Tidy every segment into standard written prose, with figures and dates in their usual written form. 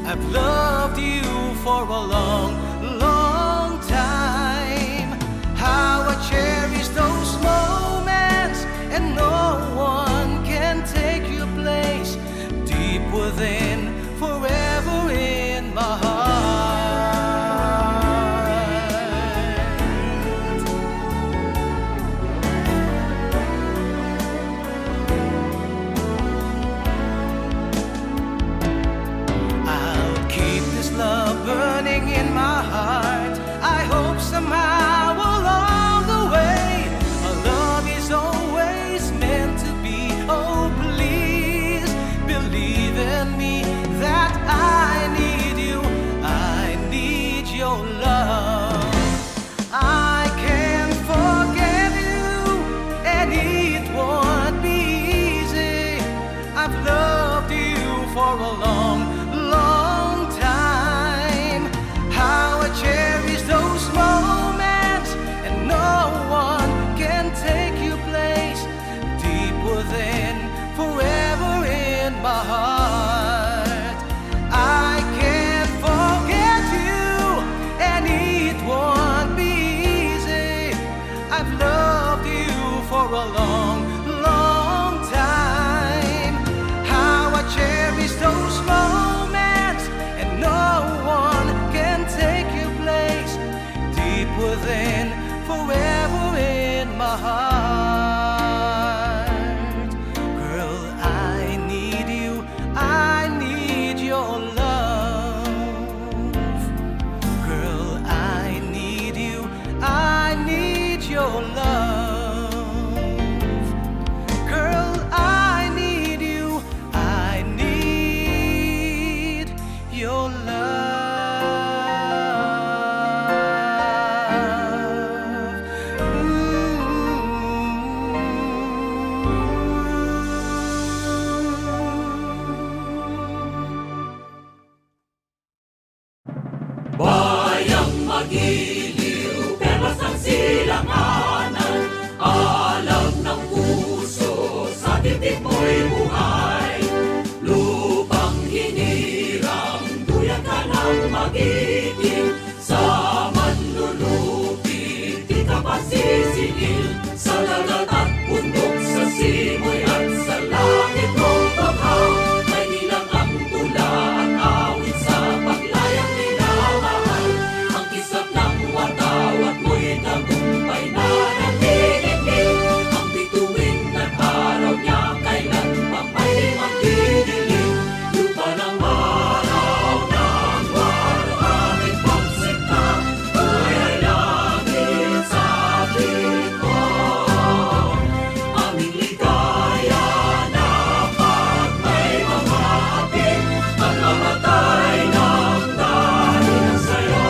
I've loved you for a long, long time. How I cherish those moments, and no one can take your place. Deep within, forever in my heart. I'll keep this love burning in my heart. I hope somehow along the way our love is always meant to be. Oh, please believe in me that I need you. I need your love. I can't forget you, and it won't be easy. I've loved you for a long, long time. How I cherish those moments, and no one can take your place. Deep within, forever in my heart. I can't forget you, and it won't be easy. I've loved you for a long, long time. How I cherish those moments, and no one can take your place. Deep within, forever in my heart. Girl, I need you, I need your love. Girl, I need you, I need your love. Girl, I need you, I need your love. Bayang magiliw, perlas ng silanganan, alam ng puso, sa dibdib mo'y buhay. Lupang hinirang, duyan ka ng magiting, sa manlulupi, di ka pasisingil. Sa dagat at bundok, sa simoy at sa langit mong baghaw, may nilang ang tula at awit sa paglayang minamahal. Ang kisap ng watawat mo'y tagumpay na nagdidikit. Ang bituin at araw niya kailan pa may magdidilim. Lupa ng araw ng waro aming pagsikta, buhay ay langit sa atin ko. Aming ligaya na pag may mga apit, at mamatay ng dahil sa'yo.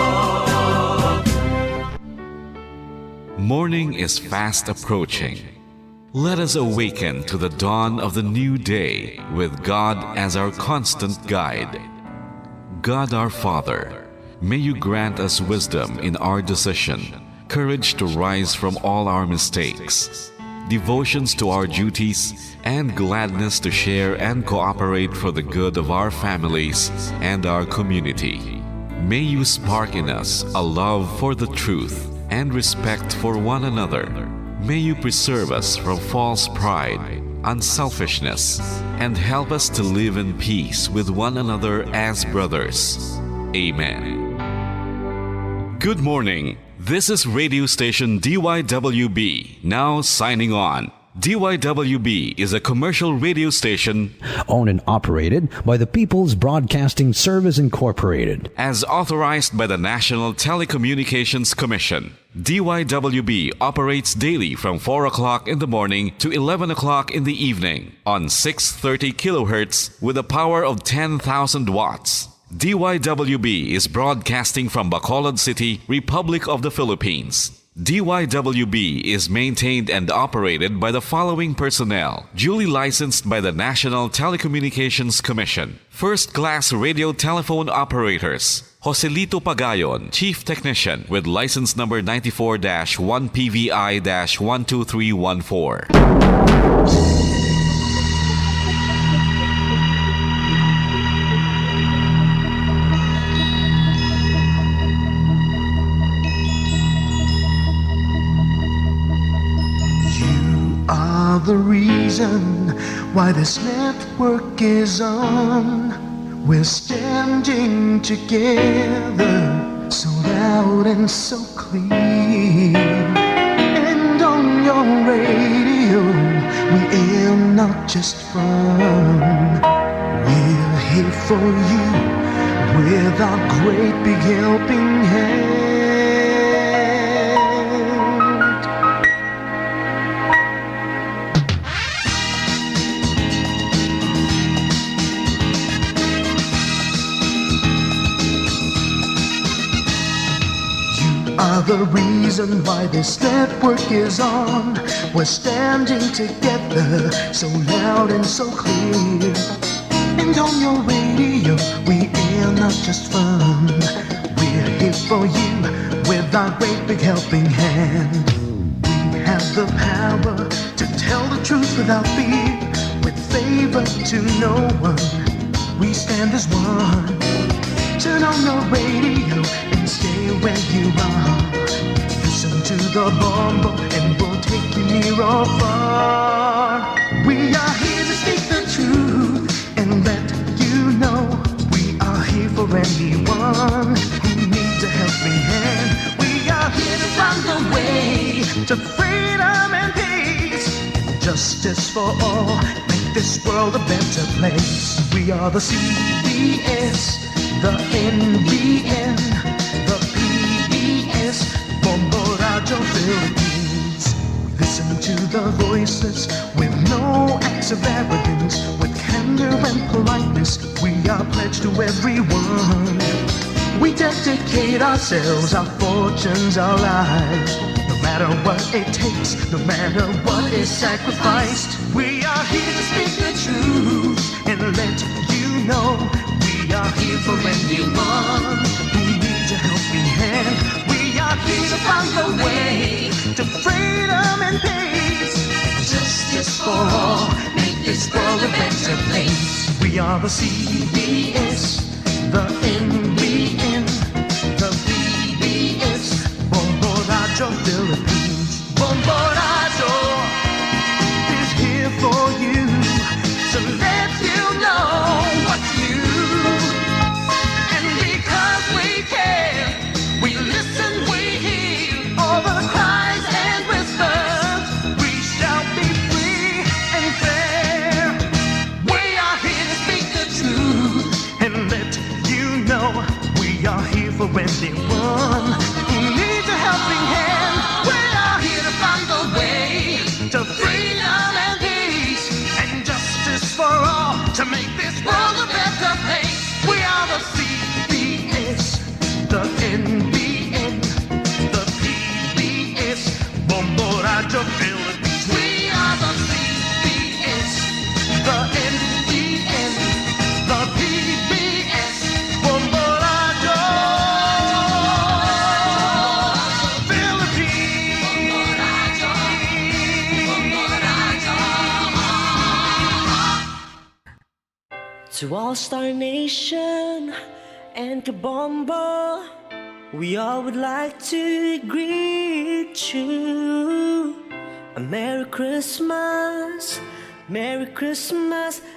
Morning is fast approaching. Let us awaken to the dawn of the new day with God as our constant guide. God our Father, may you grant us wisdom in our decision, courage to rise from all our mistakes, devotions to our duties, and gladness to share and cooperate for the good of our families and our community. May you spark in us a love for the truth and respect for one another. May you preserve us from false pride, unselfishness, and help us to live in peace with one another as brothers. Amen. Good morning. This is radio station DYWB, now signing on. DYWB is a commercial radio station owned and operated by the People's Broadcasting Service Incorporated. as authorized by the National Telecommunications Commission. DYWB operates daily from 4 o'clock in the morning to 11 o'clock in the evening on 630 kilohertz with a power of 10,000 watts. DYWB is broadcasting from Bacolod City, Republic of the Philippines. DYWB is maintained and operated by the following personnel, duly licensed by the National Telecommunications Commission. First-class radio telephone operators: Joselito Pagayon, Chief Technician with license number 94-1PVI-12314. reason why this network is on. We're standing together, so loud and so clear. And on your radio, we air not just fun. We're here for you with our great big helping hand. Are the reason why this network is on. We're standing together, so loud and so clear. And on your radio, we air not just fun. We're here for you with our great big helping hand. We have the power to tell the truth without fear, with favor to no one. We stand as one. Turn on your radio and stay where you are. Listen to the Bombo and we'll take you near or far. We are here to speak the truth and let you know we are here for anyone who needs a helping hand. We are here to find the way to freedom and peace, justice for all, make this world a better place. We are the CBS, the NBN, the PBS, Bombo Radio Philippines. We listen to the voices with no acts of arrogance, with candor and politeness. We are pledged to everyone. We dedicate ourselves, our fortunes, our lives. No matter what it takes, no matter what is sacrificed. We are here to speak the truth and let you know we are here for anyone who needs a helping hand. We are here to find the way to freedom and peace, justice for all, make this world a better place. We are the CBS, the NBN, the PBS, Bombo Radio Philippines. Bombo Radio is here for you, to let you know what's new. And because we care, we listen, we hear all the cries and whispers. We shall be free and fair. We are here to speak the truth and let you know we are here for anyone who needs a helping hand. We are here to find the way to freedom and peace and justice for all, to make this world a better place. We are the CBS, the NBN, the PBS, Bombo Radio Philippines. We are the CBS, the NBN, the PBS, Bombo Radio To All-Star Nation and Kabombo, we all would like to greet you. A Merry Christmas,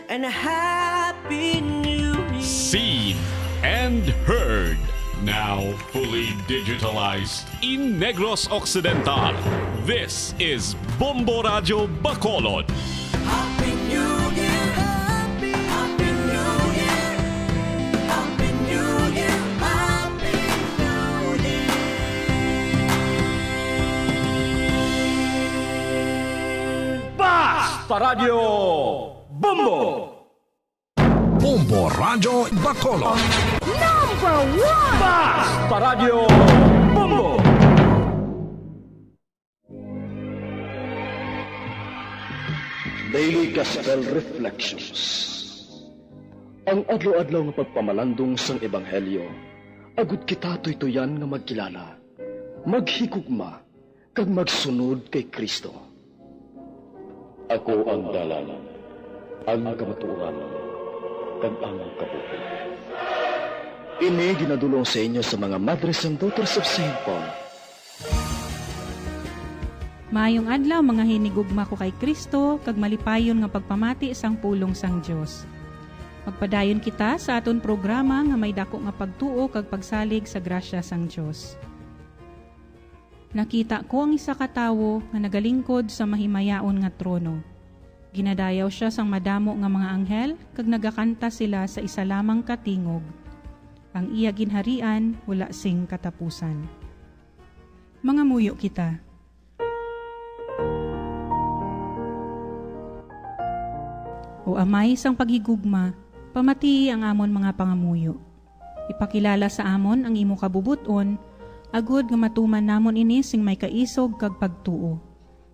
and a Happy New Year. Seen and heard. Now fully digitalized in Negros Occidental. This is Bombo Radio Bacolod. Happy New Year, Happy New Year, Happy New Year, Happy New Year. Basta Radio Bombo! Bombo Radio Bacolod. Basta Radio Bombo! Daily Gospel Reflections. Ang adlaw-adlaw nga pagpamalandong sang Ebanghelyo, agud kita tuytoyan nga magkilala, maghigugma, kag magsunod kay Kristo. Ako ang dalan, ang kamatuoran, kag ang kabuhi. Ini ginadulong sa inyo sa mga Madres and Daughters of St. Paul. Maayong adlaw mga hinigugma ko kay Kristo, kag malipayon nga pagpamati sang pulong sang Dios. Magpadayon kita sa aton programa nga may dako nga pagtuo kag pagsalig sa grasya sang Dios. Nakita ko ang isa ka tawo nga nagalingkod sa mahimayaon nga trono. Ginadayaw siya sang madamo nga mga anghel kag nagakanta sila sa isa lamang katingog. Ang iya ginharian wala sing katapusan. Mga muyo kita. O Amay sang paghigugma, pamati ang amon mga pangamuyo. Ipakilala sa amon ang imo kabubuton, agud nga matuman namon ini sing may kaisog kag pagtuo.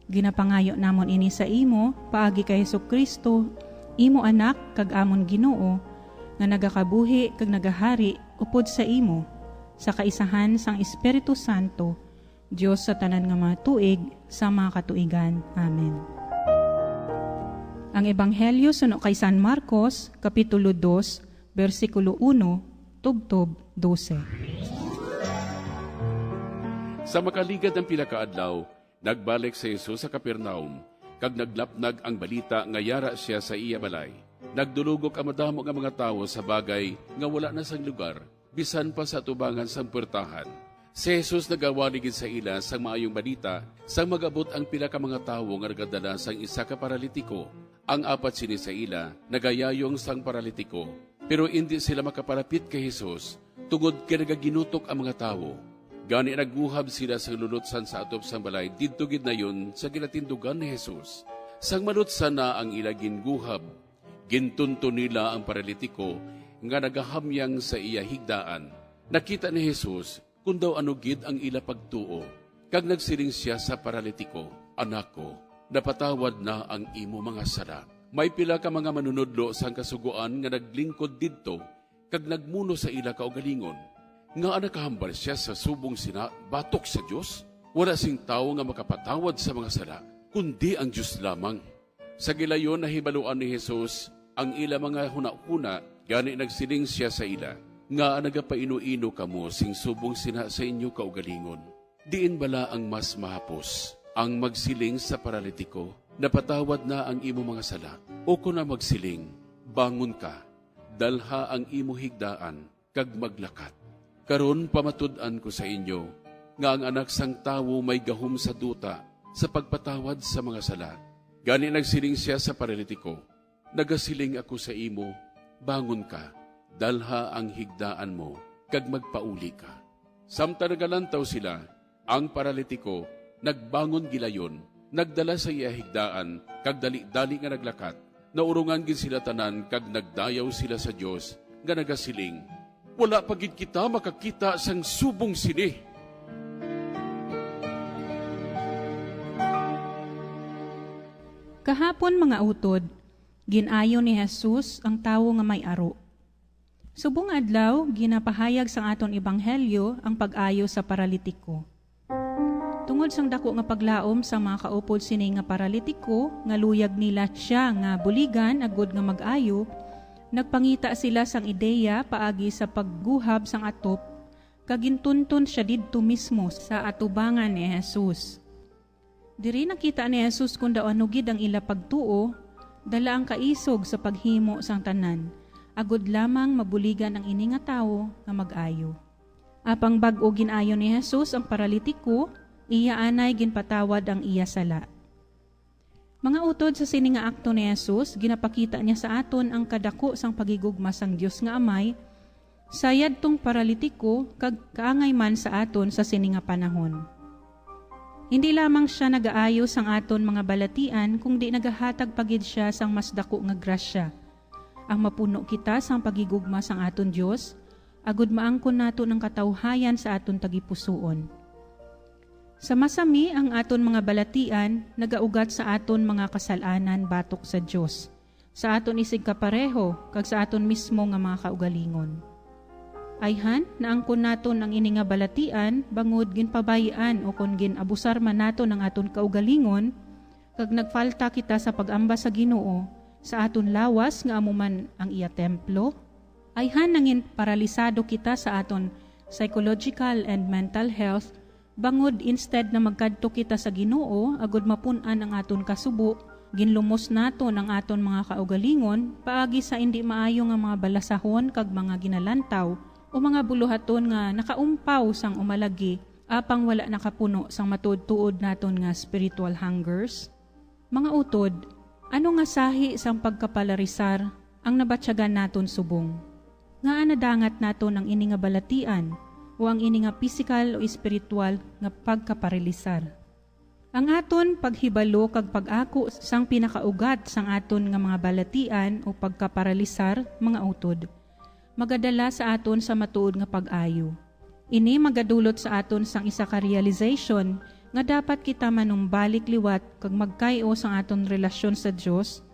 Ginapangayo namon ini sa imo, paagi kay Hesukristo, imo anak kag amon Ginoo, nga nagakabuhi kag nagahari upod sa imo, sa kaisahan sang Espiritu Santo, Dios sa tanan nga mga tuig, sa mga katuigan. Amen. Ang Ebanghelyo suno kay San Marcos, Kapitulo 2, versikulo 1, tubtob 12. Sa makaligad ng pinakaadlaw, nagbalik si Jesus sa Capernaum, kag naglapnag ang balita nga yara siya sa iya balay. Nagdulugok ang madamo nga mga tawo sa bagay nga wala na sang lugar, bisan pa sa tubangan sang puertahan. Si Jesus nagawaligid sa ila sang maayong balita, sang magabot ang pila ka mga tawo nga nagadala sang isa ka paralitiko. Ang apat sini sa ila, nagayayong sang paralitiko. Pero hindi sila makapalapit kay Jesus, tungod kay nagaginutok ang mga tawo. Gani nagguhab sila sa lulutsan sa atop sang balay, didto gid na yun sa ginatindugan ni Jesus. Sang malutsan na ang ila ginguhab, gintunto nila ang paralitiko nga nagahamyang sa iya higdaan. Nakita ni Jesus kung daw ano gid ang ila pagtuo. Kag nagsiling siya sa paralitiko, "Anak ko, napatawad na ang imo mga sala." May pila ka mga manunodlo sang kasuguan nga naglingkod didto kag nagmuno sa ila kaugalingon. Nga nakahambal siya sa subong sina batok sa Dios. Wala sing tawo nga makapatawad sa mga sala, kundi ang Dios lamang. Sa gilayon nahibaluan ni Jesus ang ila mga hunahuna, gani nagsiling siya sa ila, nga nagapaino-ino kamo sing subong sina sa inyo kaugalingon. Diin bala ang mas mahapos, ang magsiling sa paralitiko, napatawad na ang imo mga sala, o kung na magsiling, bangon ka, dalha ang imo higdaan, kag maglakat. Karon pamatud-an ko sa inyo, nga ang anak sang tawo may gahum sa duta, sa pagpatawad sa mga sala. Gani nagsiling siya sa paralitiko, nagasiling ako sa imo, bangon ka, dalha ang higdaan mo, kag magpauli ka. Samtang nagalantaw sila, ang paralitiko, nagbangon gilayon, nagdala sa iya higdaan, kag dali-dali nga naglakat. Naurungan gid sila tanan, kag nagdayaw sila sa Dios, nga nagasiling, "Wala pagid kita makakita sang subong sini." Kahapon mga utod, ginayo ni Jesus ang tawo nga may aro. Subong adlaw, ginapahayag sang aton ebanghelyo ang pag-ayo sa paralitiko. Tungod sang dako nga paglaom sa mga kaupod sini nga paralitiko, nga luyag nila siya nga buligan agud nga mag-ayo, nagpangita sila sang ideya paagi sa pagguhab sang atop, kagintuntun siya didto mismo sa atubangan ni Jesus. Diri nakita ni Jesus kung daw anugid ang ila pagtuo, dala ang kaisog sa paghimo sang tanan, agud lamang mabuligan ang ini nga tawo nga mag-ayo. Apang bag-o ginayo ni Jesus ang paralitiko, iya anay ginpatawad ang iya sala. Mga utod sa sini nga akto ni Jesus, ginapakita niya sa aton ang kadako sang pagigugma sang Dios nga Amay, sayad tong paralitiko kag kaangay man sa aton sa sini nga panahon. Hindi lamang siya nagaayo sang aton mga balatian, kundi nagahatag pagid siya sang mas dako nga grasya. Ang mapuno kita sang pagigugma sang aton Dios, agud maangkon nato ng katawhayan sa aton tagipusoon. Sa masami ang aton mga balatian, nagaugat sa aton mga kasalanan batok sa Dios, sa aton isig kapareho, kag sa aton mismo nga mga kaugalingon. Ayhan, naangkon naton ang ini nga balatian, bangod ginpabayaan o kon ginabusar man naton ang aton kaugalingon, kag nagfalta kita sa pag-amba sa Ginoo, sa aton lawas nga amuman ang iya templo, ayhan nangin paralisado kita sa aton psychological and mental health, Bangod instead na magkadto kita sa Ginoo agud mapun-an ang aton kasubo, ginlumos nato ang aton mga kaugalingon paagi sa indi maayo nga mga balasahon kag mga ginalantaw o mga buluhaton nga nakaumpaw sang umalagi apang wala nakapuno sang matuod-tuod naton nga spiritual hungers. Mga utod, ano nga sahi sang pagkapalarisar ang nabatyagan naton subong? Nga anadangat naton ang ini nga balatian o ang ini nga physical o spiritual nga pagkaparilisar. Ang aton paghibalo kag pag-ako sang pinakaugat sang aton nga mga balatian o pagkaparalisar, mga utod, magadala sa aton sa matuod nga pag-ayo. Ini magadulot sa aton sang isa ka realization nga dapat kita manumbalik liwat kag magkayo sang aton relasyon sa Dios,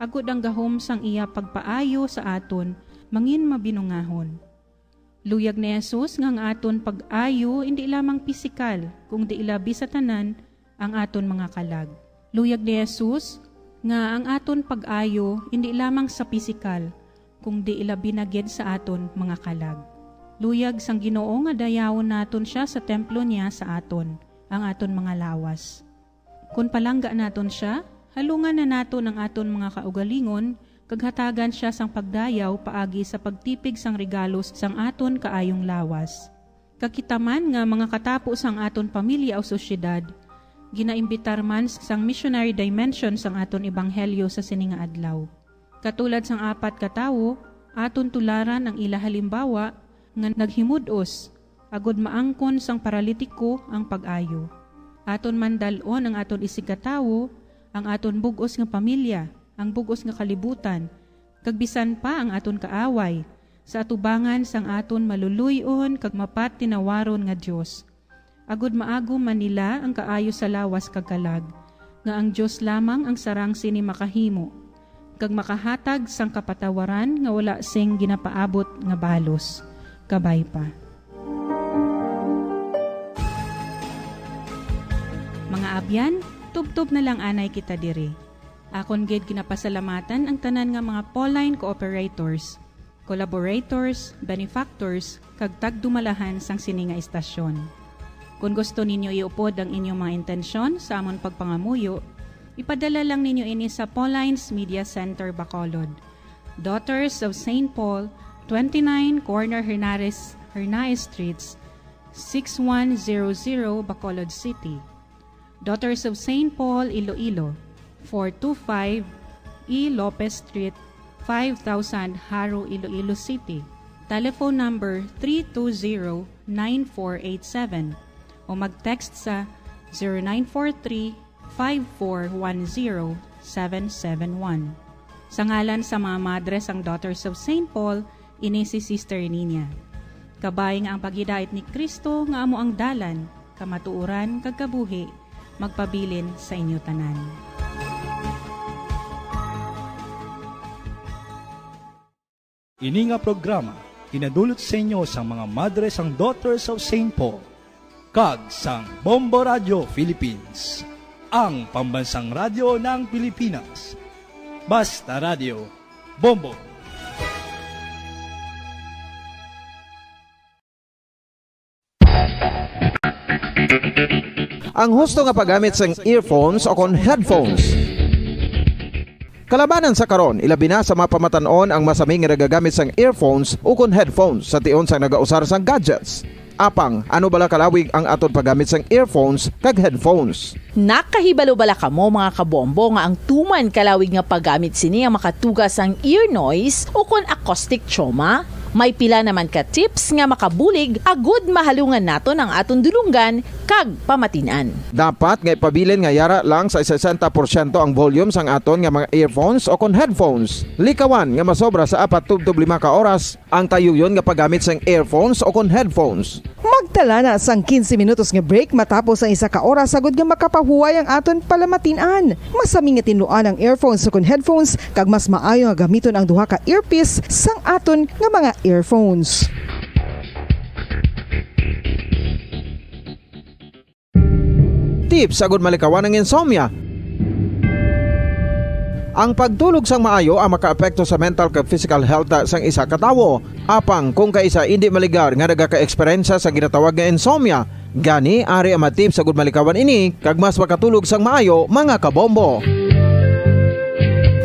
agud ang gahom sang iya pagpaayo sa aton mangin mabinungahon. Luyag ni Jesus nga ang aton pag-ayo hindi lamang pisikal, kung di ilabi sa tanan ang aton mga kalag. Luyag ni Jesus nga ang aton pag-ayo hindi lamang sa pisikal, kung di ilabi na gid sa aton mga kalag. Luyag sang Ginoo nga dayawon naton siya sa templo niya sa aton, ang aton mga lawas. Kung palangga naton siya, halungan na naton ang aton mga kaugalingon, kaghatagan siya sang pagdayaw paagi sa pagtipig sang regalos sang aton kaayong lawas. Kakitaman nga mga katapos sang aton pamilya o sosyedad, ginaimbitar man sang missionary dimension sang aton ebanghelyo sa sininga adlaw. Katulad sang 4 katawo, aton tularan ang ila halimbawa nga naghimudos, agud maangkon sang paralitiko ang pag-ayo. Aton mandalon ang aton isigkatawo, ang aton bugos nga pamilya, ang bugos nga kalibutan, kag bisan pa ang aton kaaway, sa atubangan sang aton maluluyon kag mapat tinawaron nga Dios. Agud maago man nila ang kaayo sa lawas kag kalag, nga ang Dios lamang ang sarang sini makahimo, kag makahatag sang kapatawaran nga wala sing ginapaabot nga balos. Kabay pa. Mga abyan, tubtob na lang anay kita diri. Akon gid ginapasalamatan ang tanan nga mga Pauline cooperators, collaborators, benefactors, kag tagdumalahan sang sininga istasyon. Kung gusto ninyo iupod ang inyong mga intensyon sa amon pagpangamuyo, ipadala lang ninyo ini sa Pauline's Media Center, Bacolod. Daughters of St. Paul, 29 Corner Hernaez Streets, 6100 Bacolod City. Daughters of St. Paul, Iloilo, 425 E. Lopez Street, 5000 Haro, Iloilo City. Telephone number 320-9487 o mag-text sa 0943-5410-771. Sa ngalan sa mga madres ang Daughters of St. Paul, ini si Sister Nina. Kabay nga ang paghidait ni Kristo nga amo ang dalan, kamatuuran kag kabuhi, magpabilin sa inyo tanan. Ini nga programa inadulot sa inyo sa mga madres ang Daughters of St. Paul kag sang Bombo Radio Philippines, ang pambansang radyo ng Pilipinas. Basta Radio Bombo. Ang husto nga paggamit sang earphones o kon headphones. Kalabanan sa karon, ilabi na sa mga pamatanon ang masami nga nagagamit sang earphones o kon headphones sa tion sang nagausar sang gadgets. Apang, ano bala kalawig ang aton paggamit sang earphones kag headphones? Nakahibalo bala kamo mga kabombo nga ang tuman kalawig nga paggamit sini ang makatugas ang ear noise o kon acoustic trauma? May pila naman ka tips nga makabulig agud mahalungan naton ang aton dulunggan kag pamatinan. Dapat nga ipabilin nga yara lang sa 60% ang volume sang aton nga mga earphones o kon headphones. Likawan nga masobra sa 4-5 ka oras ang tayuyon nga paggamit sang earphones o kon headphones. Magtala na sang 15 minutos nga break matapos ang 1 ka oras sagud nga makapahuway ang aton palamatinan. Masami nga tinuan ang earphones o kon headphones kag mas maayo nga gamiton ang duha ka earpiece sang aton nga mga earphones. Tips sagud malikawan ang insomnia. Ang pagtulog sang maayo ang makaapekto sa mental kag physical health sang isa ka tawo. Apang kung kaisa hindi maligar nga nagaka-eksperyensya sa ginatawag nga insomnia, Gani ari ang matip sa gud malikawan ini kag mas makatulog sang maayo mga kabombo.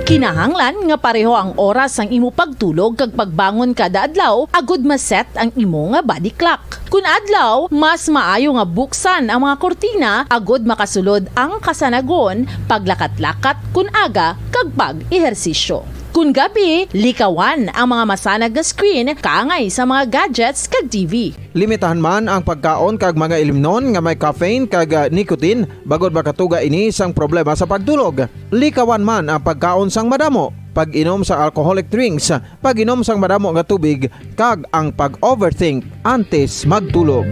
Kinahanglan nga pareho ang oras ang imo pagtulog kag pagbangon kada adlaw agud maset ang imo nga body clock. Kun adlaw, mas maayo nga buksan ang mga kortina agud makasulod ang kasanagon, paglakat-lakat kun aga kag pag-ehersisyo. Kun gabi, likawan ang mga masanag nga screen kaangay sa mga gadgets kag TV. Limitahan man ang pagkaon kag mga ilimnon nga may caffeine kag nicotine bagod makatuga ini sang problema sa pagtulog. Likawan man ang pagkaon sang madamo, pag-inom sa alcoholic drinks, pag-inom sang madamo nga tubig kag ang pag-overthink antes magtulog.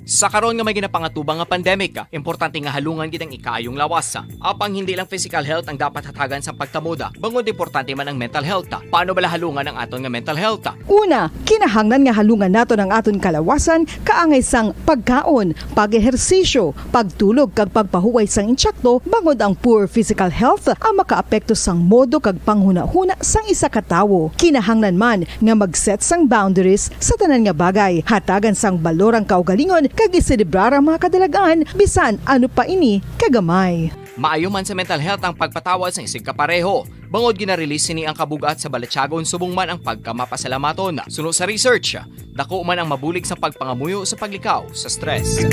Sa karon nga may ginapangatubang nga pandemic, importante nga halungan gid ang ikaayong lawas. Apang hindi lang physical health ang dapat hatagan sa pagkamuda, bangod importante man ang mental health. Paano bala halungan ang aton nga mental health? Una, kinahanglan nga halungan nato ang aton kalawasan kaangay sang pagkaon, pag-ehersisyo, pagtulog kag pagpahuway sang insyakto bangod ang poor physical health ang makaapekto sang modo kag panghuna-huna sang isa ka tawo. Kinahanglan man nga mag-set sang boundaries sa tanan nga bagay, hatagan sang balorang kaugalingon kag iselebrar ang mga kadalagaan bisan ano pa ini kagamay. Maayo man sa mental health ang pagpatawad sa isig kapareho. Bangod gina-release sini ang kabugat sa balatsagon subong man ang pagkamapasalamaton. Suno sa research, dako man ang mabulig sa pagpangamuyo sa paglikaw sa stress.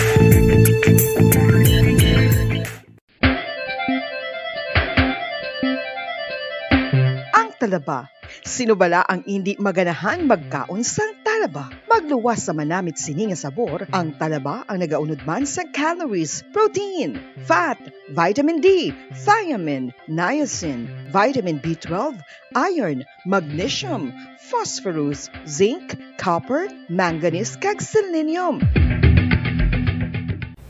Ang talaba. Sino bala ang hindi maganahan magkaon sang talaba? Magluwas sa manamit sini nga sabor, ang talaba ang nagaunod man sa calories, protein, fat, vitamin D, thiamine, niacin, vitamin B12, iron, magnesium, phosphorus, zinc, copper, manganese kag selenium.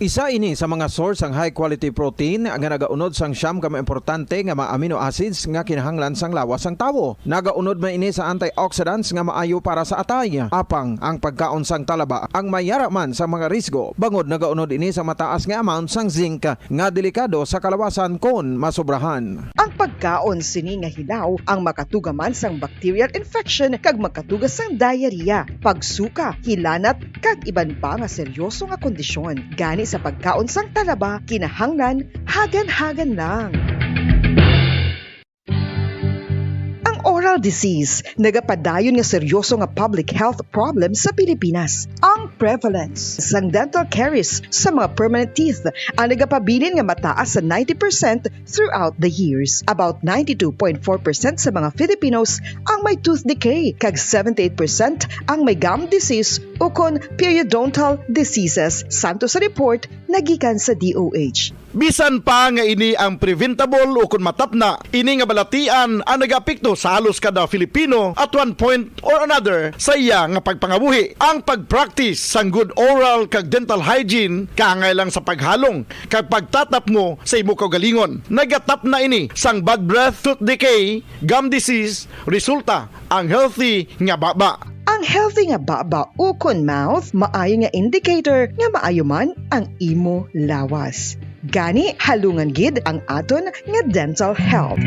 Isa ini sa mga source ang high quality protein nga nagaunod sang siyam ka importante nga mga amino acids nga kinahanglan sang lawas sang tawo. Nagaunod man ini sa antioxidants nga maayo para sa atay. Apang ang pagkaon sang talaba ang mayara man sa mga risgo. Bangod nagaunod ini sa mataas nga amount sang zinc nga delikado sa kalawasan kon masobrahan. Ang pagkaon sini nga hilaw ang makatuga man sang bacterial infection kag makatuga sang diarrhea, pagsuka, hilanat kag iban pa nga seryoso nga kondisyon. Gani sa pagkaon sang talaba, kinahanglan hagan-hagan lang. Oral disease, nagapadayon nga seryoso nga public health problem sa Pilipinas. Ang prevalence sang dental caries sa mga permanent teeth ang nagapabilin nga mataas sa 90% throughout the years. About 92.4% sa mga Filipinos ang may tooth decay, kag 78% ang may gum disease o kon periodontal diseases, santo sa report nagikan sa DOH. Bisan pa nga ini ang preventable o kung matapna, ini nga balatian ang nag-apekto sa halos kada Filipino at one point or another sa iya nga pagpangabuhi. Ang pag-practice sang good oral kag dental hygiene kaangay lang sa paghalong kag pagtatap mo sa imo kaugalingon. Nagatap na ini sang bad breath, tooth decay, gum disease, resulta ang healthy nga baba. Ang healthy nga baba o kon mouth, maayo nga indicator nga maayo man ang imo lawas. Gani halungan gid ang aton nga dental health.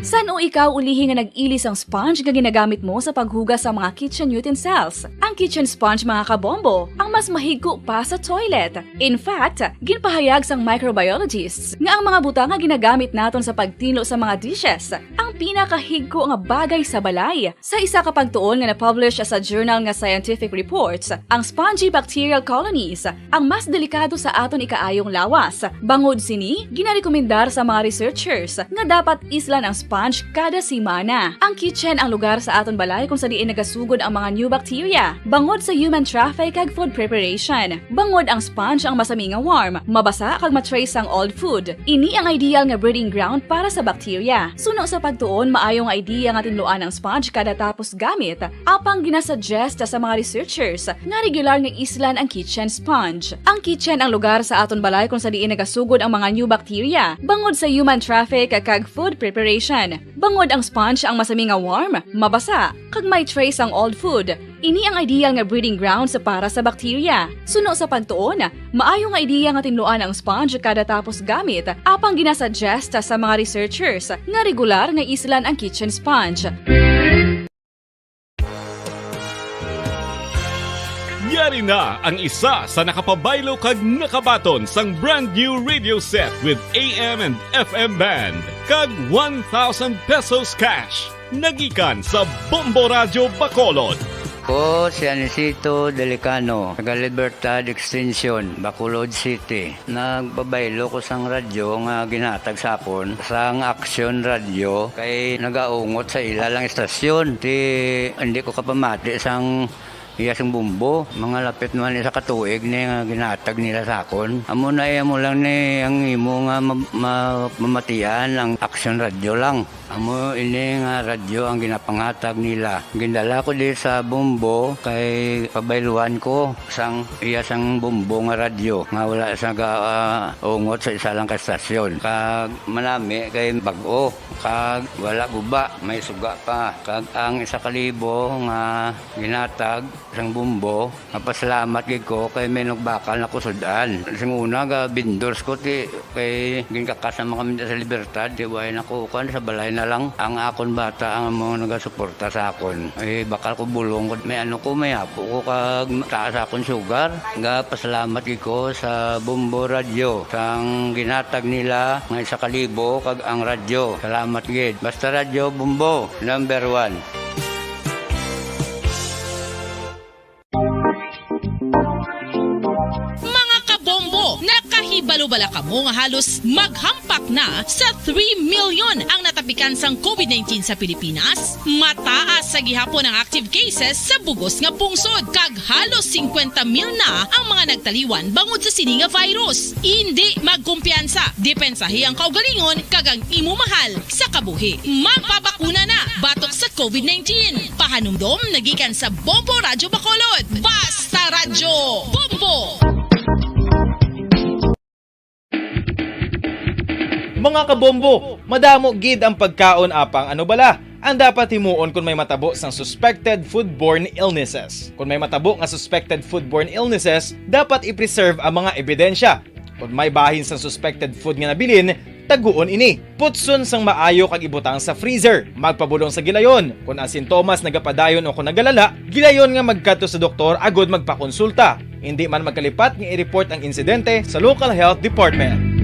San o ikaw ulihi nga nag-ilis ang sponge nga ginagamit mo sa paghugas sa mga kitchen utensils? Ang kitchen sponge mga kabombo, ang mas mahigko pa sa toilet. In fact, ginpahayag sang microbiologists nga ang mga butang nga ginagamit naton sa pagtino sa mga dishes ang pinakahigko nga bagay sa balay. Sa isa ka pagtuon nga na-publish sa journal nga Scientific Reports, ang spongy bacterial colonies ang mas delikado sa aton ikaayong lawas. Bangod sini, ginarekomendar sa mga researchers nga dapat islan ang sponge kada simana. Ang kitchen ang lugar sa aton balay kung sa diin nagasugod ang mga new bacteria. Bangod sa human traffic kag food preparation. Bangod ang sponge ang masami nga warm, mabasa kag matrace ang old food. Ini ang ideal nga breeding ground para sa bacteria. Suno sa pagtuon, maayong idea nga tinluan ang sponge kada tapos gamit. Apang ginasuggest sa mga researchers nga regular nga islan ang kitchen sponge. Ang kitchen ang lugar sa aton balay kung sa diin nagasugod ang mga new bacteria. Bangod sa human traffic kag food preparation. Bangod ang sponge ang masami nga warm, mabasa, kag may trace ang old food. Ini ang ideal nga breeding grounds para sa bakterya. Suno sa pagtuon, maayo nga ideya nga tinluan ang sponge kada tapos gamit, apang ginasuggest sa mga researchers nga regular nga islan ang kitchen sponge. Yari na ang isa sa nakapabaylo kag nakabaton sang brand new radio set with AM and FM band kag 1,000 pesos cash. Nagikan sa Bombo Radio Bacolod. Ko si Anisito Delicano, taga Libertad Extension, Bacolod City. Nagbabaylo ko sang radyo nga ginatag sapon sang Action Radio kay nagaungot sa ilalang estasyon. Hindi ko kapamati sang iyasang bumbo, mga lapit naman sa katuig ni nga ginatag nila sakon. Amo na mo lang ni ang imo nga mamatian ang Action Radio lang. Amo ini nga radyo ang ginapangatag nila. Gindala ko di sa bumbo kay pabayluan ko sang iyasang bumbo nga radyo nga wala sa ungot sa isa lang ka estasyon. Kag manami kay bag-o, kag wala guba, may suga pa. Kag ang 1,000 nga ginatag sang bumbo, napasalamat gid ko kay may nagbakal na kusudan. Sing una ga bindors ko ti kay ginkakasama kami sa Libertad, di way nako kan sa balay na lang ang akon bata ang mga nagasuporta sa akon. Bakal ko bulong ko may may apo ko kag taas akon sugar. Ga pasalamat gid ko sa Bombo Radio sang ginatag nila nga 1,000 kag ang radyo. Salamat gid. Basta Radio Bombo number 1. Nakahibalo-bala ka mo nga halos maghampak na sa 3 million ang natapikan sang COVID-19 sa Pilipinas. Mataas sa gihapon ang active cases sa bugos nga bungsod kag halos 50 mil na ang mga nagtaliwan bangod sa sini nga virus. Hindi magkumpiyansa, depensahi ang kaugalingon kag ang imo mahal sa kabuhi. Magpabakuna na batok sa COVID-19. Pahanumdom nagikan sa Bombo Radio Bacolod. Basta Radyo Bombo! Mga kabombo, madamo gid ang pagkaon apang ano bala ang dapat himuon kung may matabo sang suspected foodborne illnesses. Kung may matabo nga suspected foodborne illnesses, dapat i-preserve ang mga ebidensya. Kung may bahin sang suspected food nga nabilin, taguon ini. Putson sang maayo kag ibutang sa freezer. Magpabulong sa gilayon. Kung ang sintomas nagapadayon o kung nagalala, gilayon nga magkadto sa doktor agod magpakonsulta. Hindi man magkalipat nga i-report ang insidente sa local health department.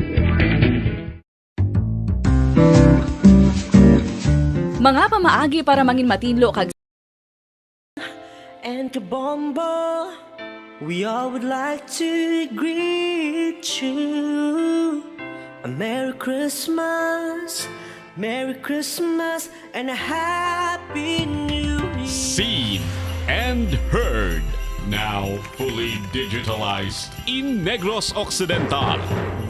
Mga pamaagi para mangin matinlo kag And Kabombo, we all would like to greet you. A Merry Christmas, and a Happy New Year. Seen and heard. Now fully digitalized in Negros Occidental.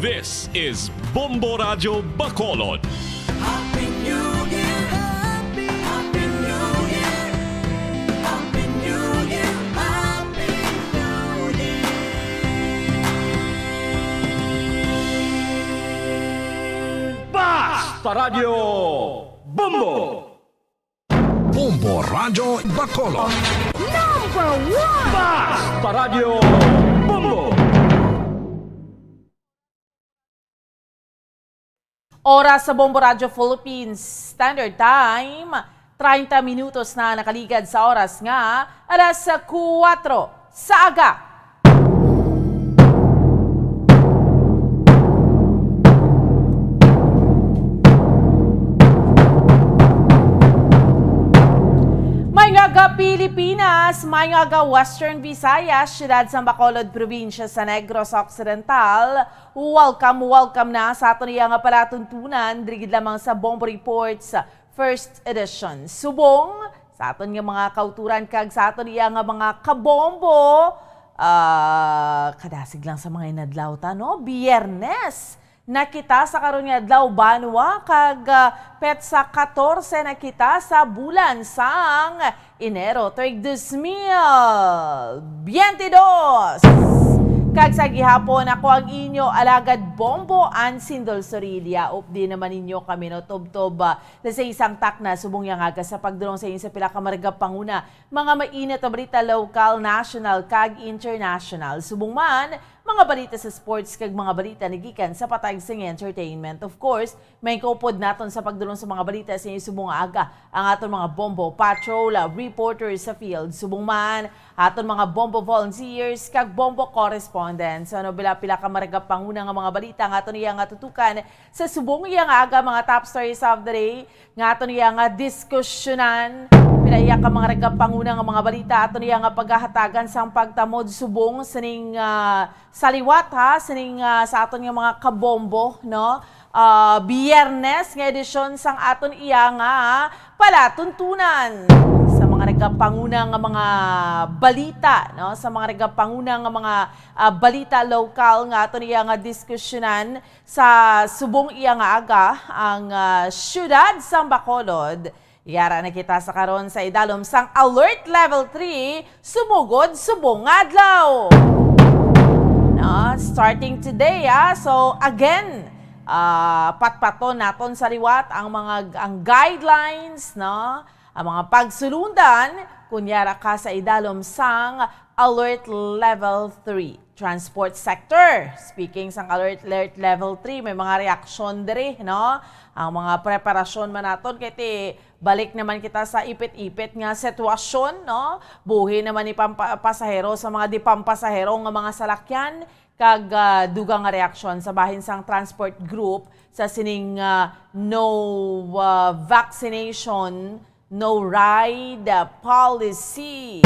This is Bombo Radio Bacolod. Happy New Year, Happy New Year, Happy New Year, Happy New Year. Basta Radio Bombo! Bombo Radio Bacolod. Number 1! Basta Radio Bombo! Oras sa Bombo Radio Philippines Standard Time, 30 minutos na nakaligad sa oras nga, alas 4 sa aga. Mayngaga Pilipinas, Mayngaga Western Visayas, siyudad sa Bacolod, probinsya sa Negros Occidental. Welcome na sa ato niya nga palatuntunan, drigid lamang sa Bombo Reports First Edition. Subong sa aton nga mga kauturan kag sa ato niya nga mga kabombo, kadasig lang sa mga inadlaw ta, no? Biyernes nakita sa karon nga adlaw banwa kag petsa 14 nakita sa bulan sang Enero tuig 2022. Kag sa gihapon ako ang inyo alagad Bombo Ansindol Sorilia. Updi naman ninyo kami no tubtob sa isang takna subong yang aga sa pagdulong sa inyo sa pila ka marga panguna. Mga mainit na balita local, national kag international. Subong man mga balita sa sports kag mga balita nagikan sa patayg sing entertainment. Of course, may kaupod naton sa pagdulong sa mga balita sa inyo subong aga ang aton mga Bombo Patrol reporters sa field. Subong man aton mga Bombo volunteers kag Bombo correspondents. Ano pila ka marga panguna nga mga balita nga aton iya nga tutukan sa subong iya nga aga mga top stories of the day nga aton iya nga diskusyonan. Pila iya ka mga rega panguna nga mga balita aton iya nga paghahatagan sang pagtamod subong sining saliwat ha sining sa aton nga mga kabombo no. Biyernes nga edisyon sang aton iya nga palatuntunan sa mga regapanguna nga mga balita no sa mga regapanguna nga mga balita local nga aton iya nga diskusyonan sa subong iya nga aga ang syudad sang Bacolod. Yara na kita sa karon sa idalom sang Alert Level 3 sumugod subong adlaw. No, starting today so again patpaton naton sa liwat ang guidelines no ang mga pagsulundan kunyara ka sa idalom sang Alert Level 3 transport sector. Speaking sang Alert Level 3 may mga reaksyon diri no ang mga preparasyon man naton kay balik naman kita sa ipit-ipit nga sitwasyon no buhi naman ni pasahero sa mga di pampasahero nga mga salakyan kag dugang nga reaksyon sa bahin sang transport group sa sining no vaccination, no ride policy.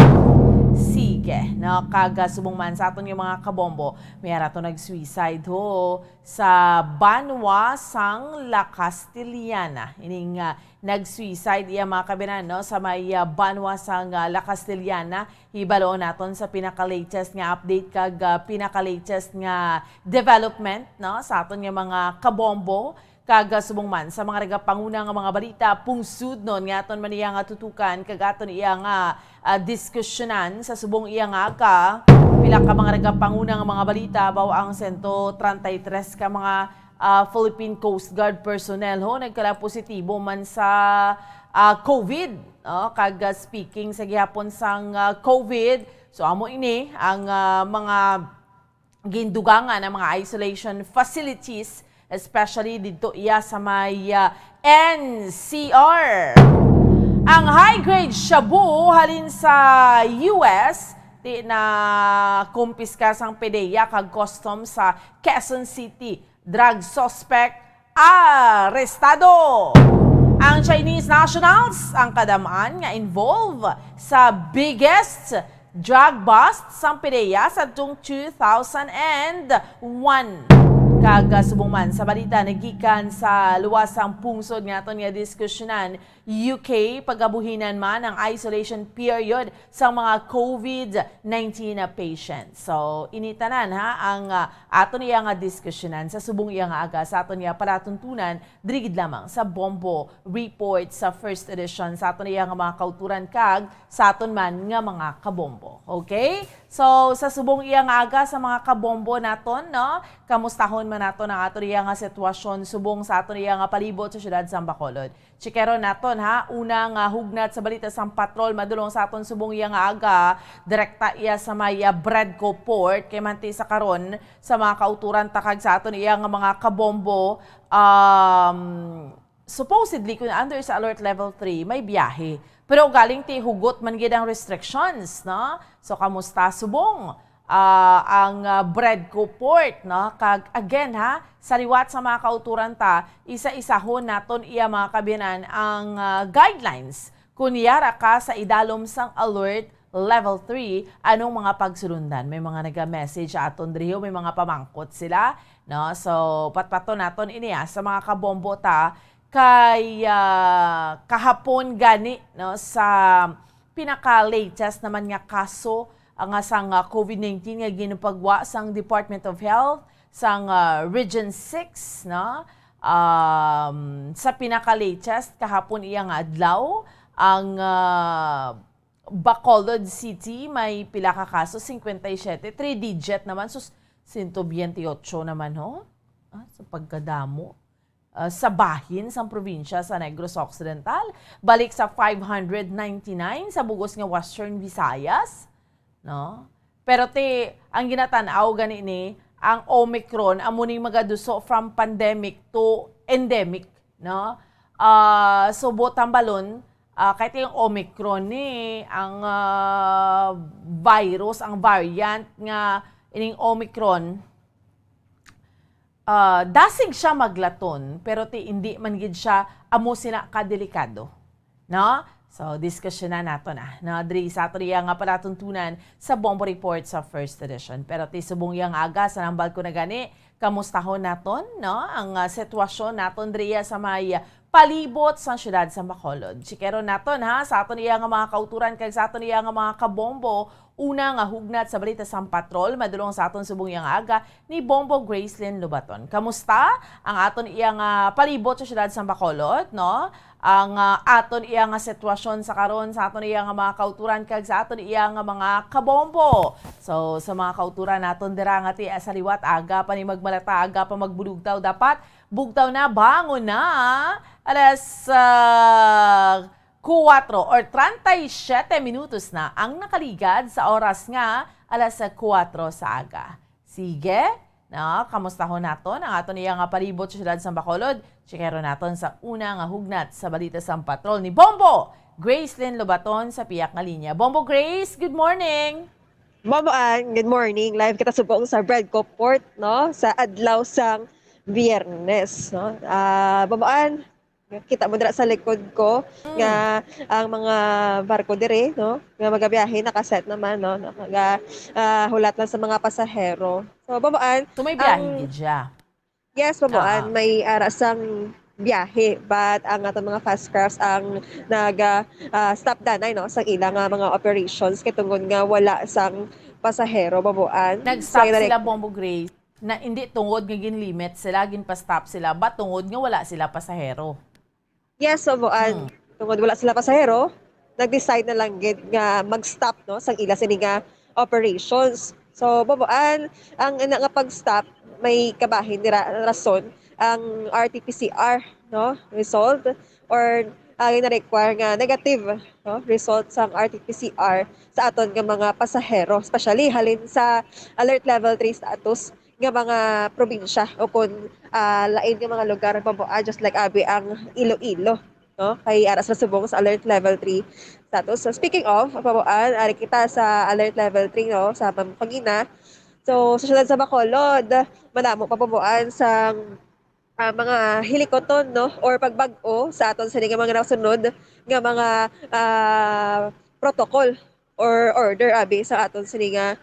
Sige, no, kaga subong man sa aton yung mga kabombo, may arato nag-suicide ho sa Banwa sang La Castellana. Ining nag-suicide iya mga kabinan no sa may Banwa sang La Castellana. Hibaloon naton sa pinaka-latest nga update kag pinaka-latest nga development no sa aton yung mga kabombo. Kaga subong man sa mga regapanguna nga mga balita pungsud non nga aton man iya nga tutukan kag aton iya nga diskusyonan sa subong iya nga ka pila ka mga regapanguna nga mga balita baw ang 133 ka mga Philippine Coast Guard personnel ho nagkala positibo man sa COVID kag speaking sa gihapon sang COVID so amo ini ang mga gindugangan ng mga isolation facilities especially dito iya sa may NCR. Ang high-grade shabu halin sa US di na kumpiska sang PDEA kag customs sa Quezon City. Drug suspect arestado. Ang Chinese nationals ang kadamaan nga involved sa biggest drug bust sang PDEA sa 2001. Kaga subong man sa balita nagikan sa luwasang pungsod nga aton nga diskusyonan UK pagabuhinan man ang isolation period sa mga COVID-19 na patients. So initanan ha ang aton iya nga diskusyonan sa subong iya nga aga sa aton nga palatuntunan drigid lamang sa Bombo report sa first edition sa aton iya nga mga kauturan kag sa aton man nga mga kabombo. Okay? So sa subong iya nga aga sa mga kabombo naton no kamustahon man naton ang aton iya nga sitwasyon subong sa aton iya nga palibot sa syudad sa Bacolod. Chikero naton ha unang hugnat sa balita sang patrol madulong sa aton subong iya nga aga direkta iya sa may Bradco Port kay manti sa karon sa mga kauturan takag sa aton iya nga mga kabombo supposedly kung under sa alert level 3 may biyahe pero galing ti hugot man gid ang restrictions no so kamusta subong ang Bradco Port no kag again ha sa liwat sa mga kauturan ta isa-isahon naton iya mga kabinan ang guidelines kunyara ka sa idalom sang alert level 3 anong mga pagsulundan may mga naga-message aton diriho may mga pamangkot sila no so patpato naton ini sa mga kabombo ta kay kahapon gani no sa pinaka-latest naman nga kaso ang sang COVID-19 nga ginupagwa sang Department of Health sang Region 6 no sa pinaka-latest kahapon iya nga adlaw ang Bacolod City may pila ka kaso, 57, 3-digit naman, sus 128 naman ho, sa pagkadamo. Sa bahin sa probinsya sa Negros Occidental, balik sa 599 sa bugos nga Western Visayas, no? Pero ang ginatanaw gani ni ang Omicron amuning magaduso from pandemic to endemic, no? So tambalon kahit yung Omicron ang virus, ang variant nga ining Omicron, dasig siya maglaton, pero hindi man gid siya amo sina kadelikado. No? So, diskusyon na nato na. Diri sa ato nga palatuntunan sa Bombo Report sa first edition. Pero subong yang aga sa nambal ko na gani, kamustahon naton, no? Ang sitwasyon naton diri sa may palibot sa syudad sa Bacolod. Sikero naton sa aton nga mga kauturan kag sa aton nga mga kabombo. Una nga hugnat sa balita sa patrol, madulong sa aton subong yang aga ni Bombo Gracelyn Lubaton. Kamusta ang aton iyang palibot sa syudad sa Bacolod, no? Ang aton iyang sitwasyon sa karon sa aton iyang mga kauturan kag sa aton iyang mga kabombo. So sa mga kauturan naton dira nga ti sa liwat aga pa ni magmalata, aga pa magbulugtaw, dapat bugtaw na, bangon na. Alas 4 or 37 minutos na ang nakaligad sa oras nga alas 4 sa aga. Sige, no, kamustahon naton ang aton iyang palibot sa syudad sa Bacolod. Chekero naton sa una nga hugnat sa balita sa patrol ni Bombo Gracelyn Lubaton sa piyak nga linya. Bombo Grace, good morning. Bomboan, good morning. Live kita subong sa Bradco Port, no, sa adlaw sang Biyernes, no. Bomboan, kita mo dira sa likod ko nga ang mga barko dire, no, nga magabiyahe nakaset naman, no, hulat lang sa mga pasahero. So Bomboan, may biyahe gid siya. Yes, Bomboan, may arasang biyahe, but ang atong mga fast crafts ang stop danay, no, sa ilang mga operations kay tungod nga wala sang pasahero, Bomboan. Nag-stop sila, Bombo Grace, na hindi tungod nga ginlimit sila, ginpa-stop sila, ba tungod nga wala sila pasahero? Yes, Bomboan. Tungod wala sila pasahero, nag-decide na lang nga mag-stop, no, sang ila sini nga operations. So Bomboan, ang nga pag-stop may kabahin nila rason ang RT-PCR, no, result or na-require nga negative, no, result sa RT-PCR sa aton nga mga pasahero, especially halin sa alert level 3 status nga mga probinsya o kung lain nga mga lugar, Bomboan, just like abi ang Iloilo, no, kay aras na subong sa alert level 3 status. So speaking of, Bomboan, ari kita sa alert level 3, no, sa Pampangina. So sa syudad sa Bacolod, madamo pa, Bomboan, sa mga hilikoton, no, or pagbag-o sa aton sa mga nasunod nga mga protocol or order abi sa aton sa nga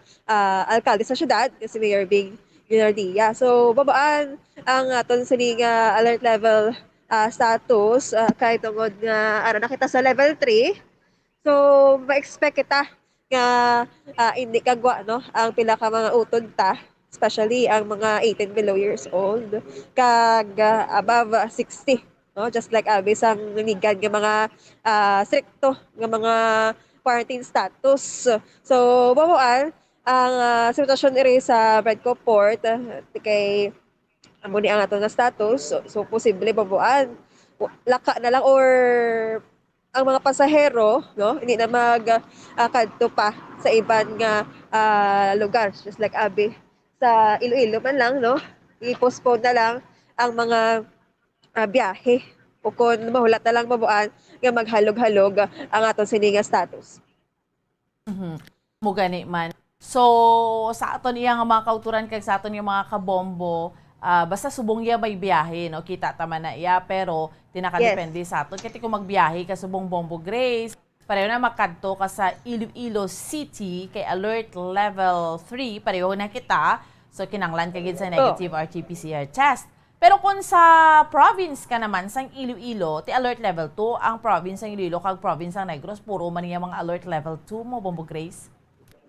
alkalde sa syudad, si Mayor Bing Ginardia. So Bomboan, ang aton sa nga alert level status kay tungod nga ara nakita sa level 3. So ma-expect kita nga hindi kagwa, no, ang pila ka mga utod ta, especially ang mga 18 below years old kag above 60, no, just like abi sang nanigan nga mga stricto nga mga quarantine status. So Bomboan, ang sitwasyon iri sa Bradco Port kay amo ni ang ato nga status. So posible, Bomboan, laka na lang or ang mga pasahero, no, hindi na kadto pa sa iban nga lugar, just like abi sa Iloilo man lang, no, i-postpone na lang ang mga biyahe o kung mahulat na lang, Bomboan, nga maghalog-halog ang aton sininga status. Mo gani man. So sa aton iyang mga kauturan kag sa aton yung mga kabombo, basta subong iya may biyahe, no, kita tama na iya, pero tinakadepende sa aton. Kaya kung magbiyahe ka subong Bombo Grace, pareho na makadto ka sa Iloilo City kay alert level 3, pareho na kita. So kinanglan ka gid sa negative RT-PCR test. Pero kung sa province ka naman sang Iloilo, ti alert level 2 ang province ng Iloilo kag province ng Negros, puro man niya mga alert level 2 mo, Bombo Grace.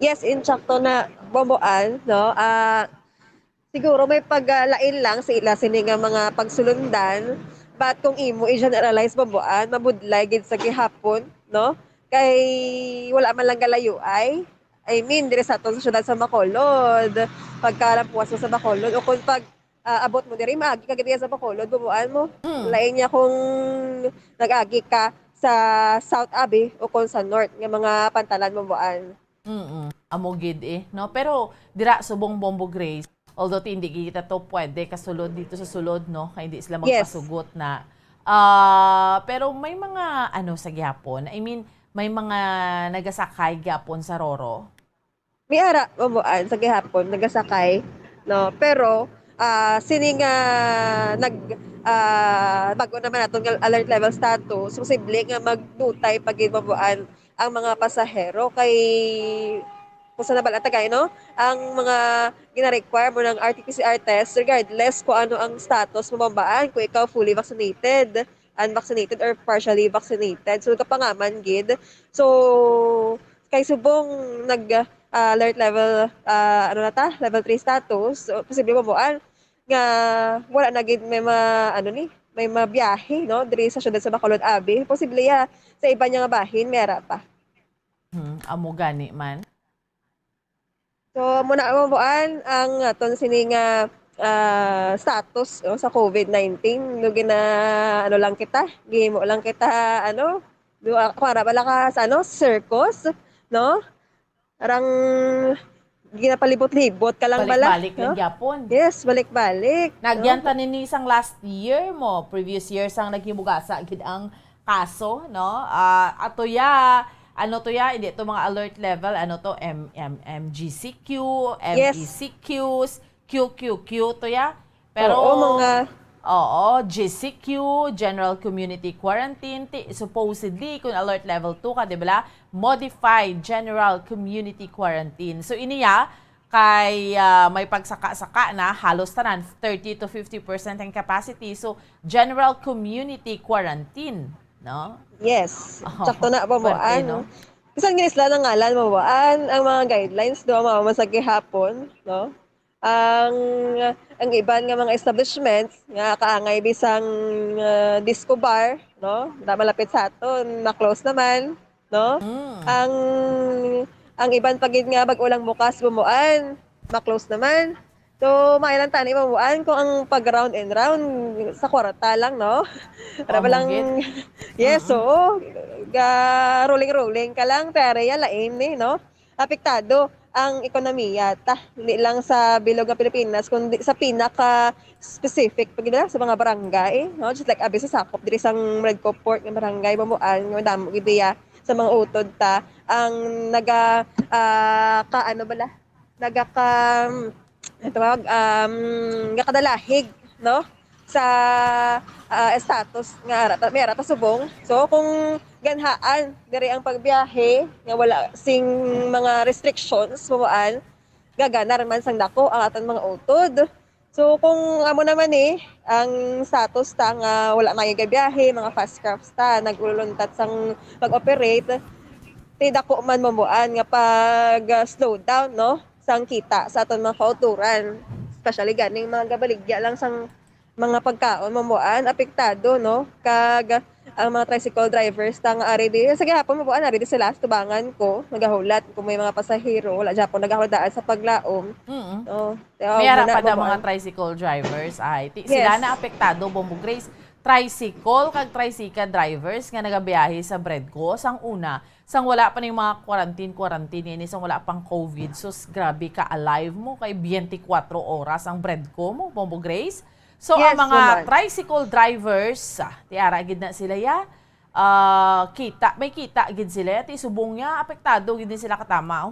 Yes, insakto na, Bomboan, no. Siguro may paglain lang sa ila sini nga mga pagsulundan, but kung imo i-generalize, Bomboan, mabudlay gid sa gihapon, no, kay wala man lang galayo ay. I mean, dire sa aton sa syudad sa Bacolod. Pagkalampuas mo sa Bacolod o kung pag abot mo diri maagi ka gid sa Bacolod, bubuan mo. Lain niya kung nag-agi ka sa South Abi o kung sa North nga mga pantalan bubuan. Amo gid no? Pero dira subong Bombo Grace, although hindi kita to pwede kasulod dito sa sulod, no? Kaya hindi sila magpasugot na. Pero may mga ano sa gyapon. I mean, may mga nagasakay gyapon sa Roro. May ara bubuan sa gihapon nagasakay, no? Pero sining bago naman naton nga alert level status, posible nga magdutay pag mabuan ang mga pasahero kay kung sa nabalata kayo, no? Ang mga gina-require mo ng RT-PCR test regardless kung ano ang status mo mabaan, kung ikaw fully vaccinated, unvaccinated, or partially vaccinated. So, kapangaman, gid. So, kay subong alert level, level 3 status, so, posible mabuan nga wala na gid may may mabiyahe, no? Diri sa syudad sa Bacolod Abi. Posible sa iba niya nga bahin, mera pa. Amo gani man. So, muna mabuan ang aton sining status sa COVID-19. No, lang kita, gimo lang kita, para bala ka sa circus, no? Parang ginapalibot-libot ka lang bala. Balik-balik lang gyapon. Yes, balik-balik. Nagyanta ni isang last year mo, previous years ang naghimugasa gid ang kaso, no? Hindi to mga alert level, MGCQ, MECQs, QQQ to ya. Pero GCQ, General Community Quarantine, supposedly kung alert level 2 ka, di ba? Modified General Community Quarantine. So iniya kay may pagsaka-saka na halos tanan 30 to 50% ang capacity. So General Community Quarantine, no? Yes. Sakto na mabuan, no? Bisan nga isla ng ngalan mabuan ang mga guidelines do sa gihapon, no? Ang iban nga mga establishments nga kaangay bisang disco bar, no? Malapit sa aton, na-close naman, no? Ang iban pagid nga bag-ulang bukas bumuan, ma-close naman. So, mailan tani mabuan kung ang pag-round and round sa kwarta lang, no? Para lang, yes, so, rolling-rolling ka lang, pero yan, lain no? Apektado ang ekonomiya, hindi lang sa bilog ng Pilipinas, kundi sa pinaka-specific, sa mga barangay, no? Just like abi sa sakop, diri sang Red Port ng barangay, mabuan, ng damo ideya sa mga utod ang nakadalahig, no? Sa status nga may arata subong. So kung ganhaan diri ang pagbiyahe nga wala sing mga restrictions mabuan, gagana man sang dako ang aton mga utod. So kung amo naman ang status nga wala magigabiyahe, mga fast crafts naguluntat sang pag-operate, dako man mabuan nga pag slow down, no? Sang kita sa aton mga kauturan, especially ganing mga gabaligya lang sang mga pagkaon mamuan apektado, no? Kag ang mga tricycle drivers ari di sa gihapon mabuan ari di sila tubangan ko nagahulat kung may mga pasahero wala gyapon nagahudaan sa paglaom. No. May ara pa da mga tricycle drivers sila na apektado, Bombo Grace. Tricycle kag tricycle drivers nga nagabiyahe sa Bredco sang una sang wala pa ning mga quarantine ini sang wala pang COVID. So grabe ka alive mo kay 24 oras ang Bredco mo, Bombo Grace. So ang mga tricycle drivers tiara gid na sila may kita gid sila ti subong niya apektado gid sila katama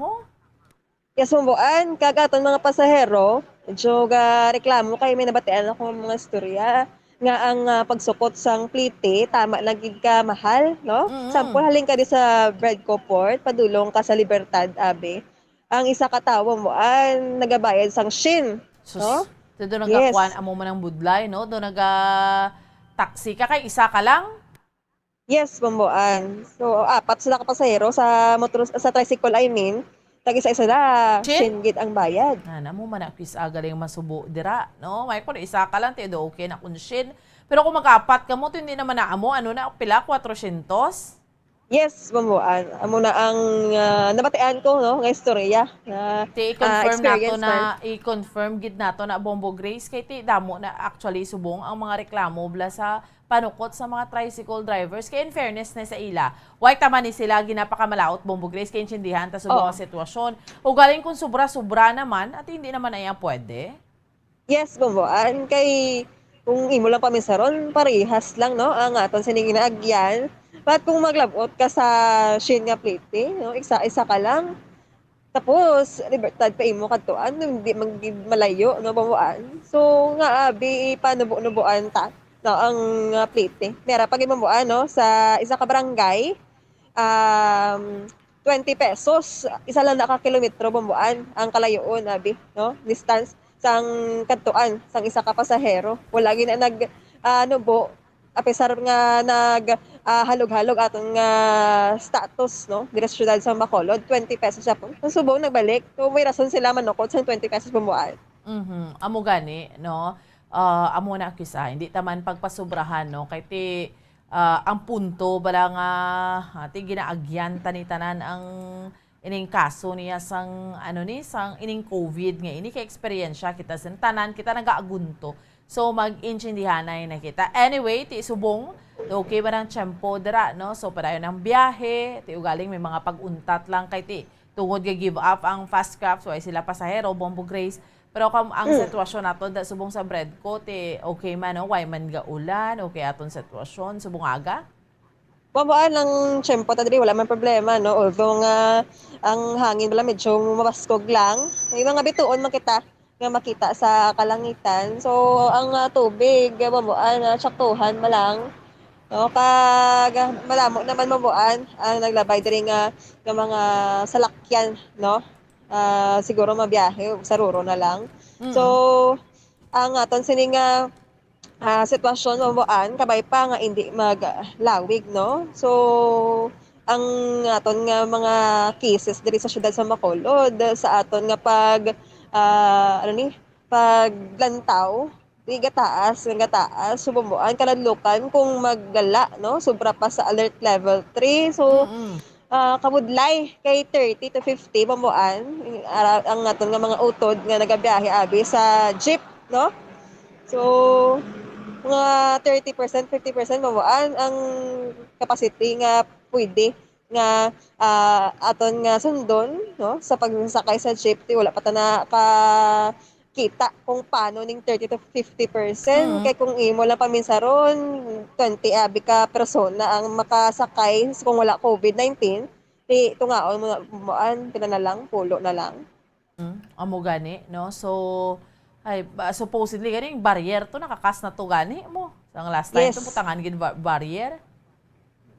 Yes, mabuan kag aton mga pasahero medyo reklamo kay may nabatian ako mga istorya nga ang pagsukot sang plite tama lang gid ka mahal, no? Sample halin ka di sa Bredco Port padulong ka sa Libertad Abe. Ang isa ka tawo mo nagabayad sang shin, no? So doon nagakuan amo man ang budlay, no? Doon taxi ka kay isa ka lang? Yes, mabuan. So apat sila ka pasahero sa tricycle tag-isa-isa na shin gid ang bayad. Mo man akis agaling masubo dira, no? May kun isa ka lang tido okay na kun shin. Pero kung mag-apat ka mo, hindi naman na amo, pila 400? Yes, mamuan. Amo na ang nabatian ko no nga istorya na I-confirm nato experience na i-confirm gid nato na Bombo Grace kay ti damo na actually subong ang mga reklamo bla sa panukot sa mga tricycle drivers kay in fairness na sa ila. Why tama ni sila ginapakamalaot Bombo Grace kay intindihan ta subong ang sitwasyon. O galing kung sobra-sobra naman at hindi naman ayan pwede. Yes, mamuan kay kung imo lang pamisaron parehas lang no ang aton sining ginaagyan. But kung maglabot ka sa shin nga plate, no, isa ka lang. Tapos libertad pa imo kadtuan, hindi malayo no bamuan. So nga abi panubo-nubuan ta no ang plate. Mera pag imamuan no sa isa ka barangay 20 pesos isa lang na ka kilometro bamuan ang kalayoon abi no distance sang kadtuan sang isa ka pasahero. Wala gina nag nubo apesar nga halog-halog atong status no dire sa syudad sa Bacolod 20 pesos siya po. Subong nagbalik. So may rason sila manukod sa 20 pesos bumuan. Amo gani no. Amo na kisa hindi taman pagpasubrahan no kay ti ang punto bala nga ti ginaagyan tanan ang ining kaso niya sang sang ining COVID nga ini kay eksperyensya kita sa tanan kita nagaagunto. So mag-intindihan na kita. Anyway, ti subong, okay ba ng tiyempo dira, no? So padayon ng biyahe, ti ugaling may mga pag-untat lang kay ti. Tungod ga give up ang fast craft, so ay sila pasahero, Bombo Grace. Pero kung ang sitwasyon nato da subong sa bread ko, ti okay man, no? Why man ga ulan, okay aton sitwasyon, subong aga? Pamuan ng tiyempo ta diri wala man problema no. Although nga ang hangin wala medyo mabaskog lang. May mga bituon man kita nga makita sa kalangitan. So, ang tubig, mamuan, saktuhan malang. No, pag malamo naman mamuan, ang naglabay diri nga mga salakyan, no? Siguro mabiyahe, saruro na lang. So, ang aton sining sitwasyon mamuan, kabay pa nga hindi maglawig, no? So, ang aton nga mga cases diri sa syudad sa Bacolod, sa aton nga paglantaw, gataas, subumuan, kaladlukan kung maggala, no? Sobra pa sa alert level 3. So, kamudlay kay 30 to 50 bamuan ang aton nga mga utod nga nagabiyahe abi sa jeep, no? So, mga 30%, 50% bamuan ang capacity nga pwede nga aton nga sundon no sa pagsakay sa jeep wala pa ta na kita kung paano ning 30 to 50% kay kung imo lang paminsaron 20 abi ka persona ang makasakay kung wala COVID-19 di tungaon mo pila na lang pulo na lang. Amo gani no so ay supposedly ganing barrier to nakakas na to gani mo ang last time to putangan gid barrier.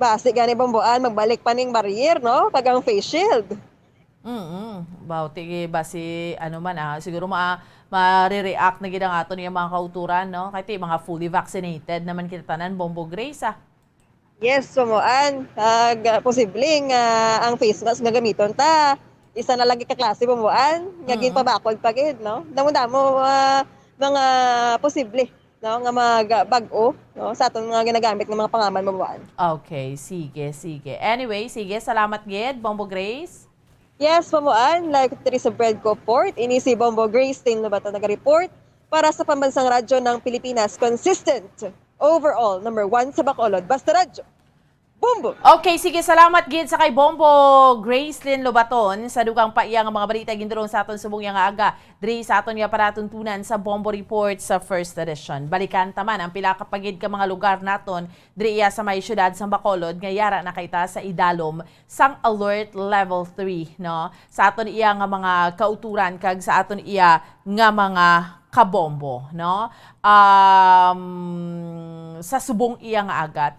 Basi gani bambuan magbalik pa ning barrier no kag ang face shield. Bauti basi man siguro ma-react na gid ang aton yung mga kauturan no kay mga fully vaccinated naman kita tanan Bombo Grace Yes, sumuan posibleng ang face mask nga gamiton ta isa na lagi ka klase bambuan nga ginpabakod pa gid no. Damo-damo mga posible no nga mag-bag-o no sa aton mga ginagamit ng mga pangaman mabuan. Okay, sige. Anyway, sige, salamat gid Bombo Grace. Yes, pamuan, like diri sa Breadco Port, ini si Bombo Grace tin bata naga-report para sa pambansang radyo ng Pilipinas, consistent overall number 1 sa Bacolod, basta radyo. Bombo. Okay, sige, salamat gid sa kay Bombo Gracelyn Lobaton sa dugang paiyang mga balita gindoron sa aton subong yang aga diri sa aton nga paratuntunan sa Bombo Report sa first edition. Balikan taman ang pila ka pagid ka mga lugar naton diri sa may syudad sa Bacolod nga yara na kayta sa idalom sang alert level 3 no. Sa aton iya nga mga kauturan kag sa aton iya nga mga kabombo no. Sa subong iya nga aga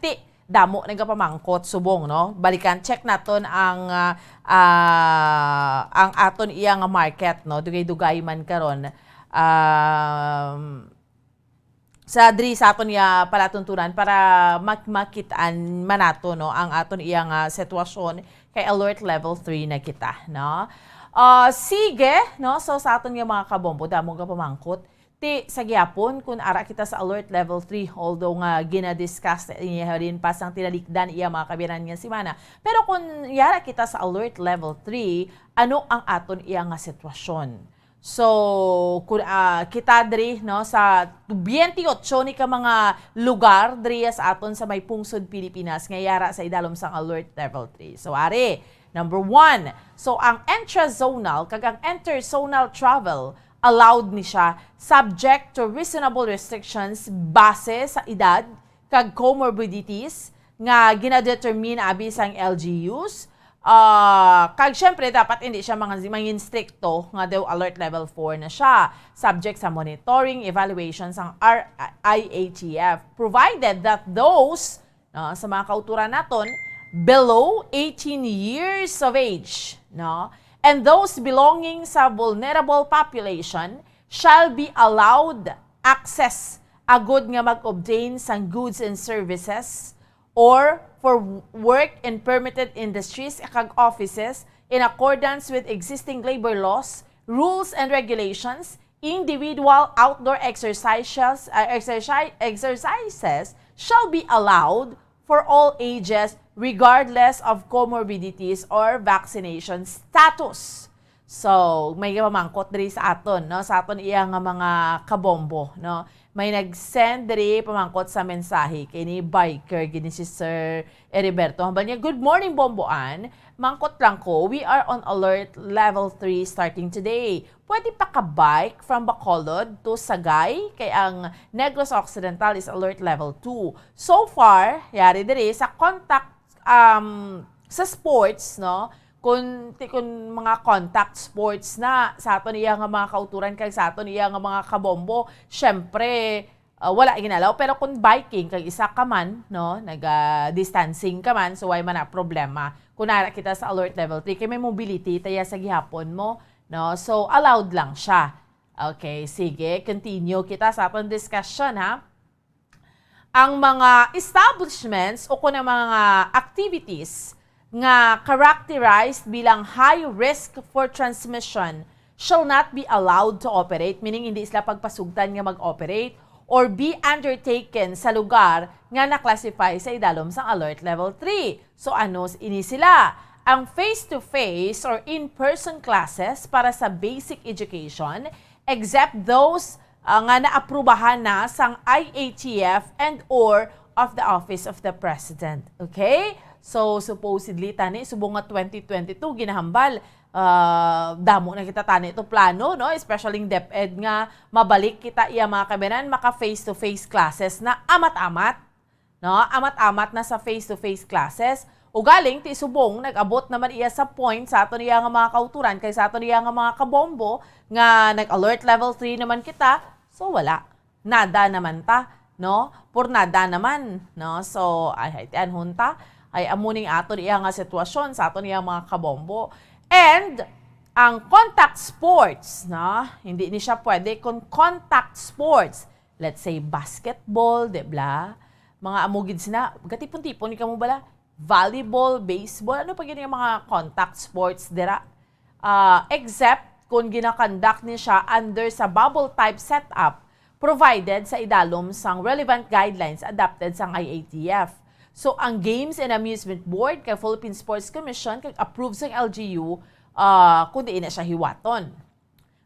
damo nagapamangkot subong no balikan check naton ang aton iya nga market no dugay man karon sa diri sa aton ya palatuntunan para makitaan manato no ang aton iya nga sitwasyon kay alert level 3 na kita no sige no so sa aton nga mga kabombo damo nga pamangkot ti sa gyapon kung ara kita sa alert level 3, although nga gina-discuss niya rin pas ang tinalikdan iya mga kabiran nga simana. Pero kung yara kita sa alert level 3, ano ang aton iya nga sitwasyon? So, kung kita diri no sa 28 ni ka mga lugar diri sa aton sa may pungsod Pilipinas nga yara sa idalom sang alert level 3. So, are number 1. So, ang intra-zonal kag ang inter-zonal travel allowed ni siya subject to reasonable restrictions base sa edad kag comorbidities nga gina-determine abi sang LGUs. Kag syempre dapat hindi siya mangin stricto nga daw alert level 4 na siya subject sa monitoring evaluations ang IATF provided that those sa mga kauturan naton below 18 years of age and those belonging sa vulnerable population shall be allowed access agud nga mag-obtain sang goods and services or for work in permitted industries kag offices in accordance with existing labor laws, rules and regulations. Individual outdoor exercises shall be allowed for all ages regardless of comorbidities or vaccination status. So, may mamangkot diri sa aton, no? Sa aton iya nga mga kabombo, no? May nag-send diri pamangkot sa mensahe kini biker gini si Sir Heriberto. Hambal niya, good morning Bomboan. Mangkot lang ko, we are on alert level 3 starting today. Pwede pa ka-bike from Bacolod to Sagay, kay ang Negros Occidental is alert level 2. So far, yari diri sa contact sa sports, no? Kung mga contact sports na sa aton iya nga mga kauturan kay sa aton iya nga mga kabombo, syempre wala ginalaw, pero kung biking kay isa ka man, no, distancing ka man, so why man na problema. Kung nara kita sa alert level 3 kay may mobility taya sa gihapon mo, no? So allowed lang siya. Okay, sige, continue kita sa aton discussion ha. Ang mga establishments o kung mga activities nga characterized bilang high risk for transmission shall not be allowed to operate, meaning hindi sila pagpasugdan nga mag-operate or be undertaken sa lugar nga na-classify sa idalom sa alert level 3. So ano ini sila? Ang face-to-face or in-person classes para sa basic education except those nga naaprubahan na sang IATF and or of the Office of the President. Okay? So, supposedly, tani, subong nga 2022, ginahambal, damo na kita tani ito plano, no? Especially yung DepEd nga, mabalik kita iya mga kabinan, maka face-to-face classes na amat-amat, no? Amat-amat na sa face-to-face classes. O galing, ti subong, nag-abot naman iya sa point sa ato niya nga mga kauturan, kay sa ato niya nga mga kabombo, nga nag-alert level 3 naman kita, so wala. Nada naman ta, no? Por nada naman, no? So, ay tiyan hunta, ay amuning ato niya nga sitwasyon sa ato niya mga kabombo. And, ang contact sports, no? Hindi ni siya pwede kung contact sports. Let's say, basketball, debla, mga amugid sina, gatipon-tipon, ni ka mo bala, volleyball, baseball, ano pa yung mga contact sports dira? Except kung ginakonduct ni siya under sa bubble type setup provided sa idalom sang relevant guidelines adopted sang IATF. So, ang Games and Amusement Board kay Philippine Sports Commission kay approve sang LGU kung di na siya hiwaton.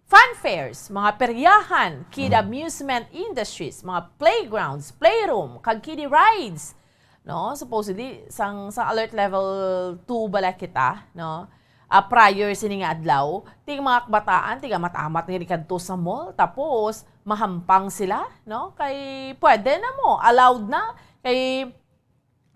Fun fairs, mga peryahan, kid amusement industries, mga playgrounds, playroom, kag kiddie rides, no? Supposedly sang alert level 2 bala kita, no? Prior sini nga adlaw, ting mga kabataan, tiga matamat nga kadto sa mall, tapos mahampang sila, no? Kay pwede na mo, allowed na, kay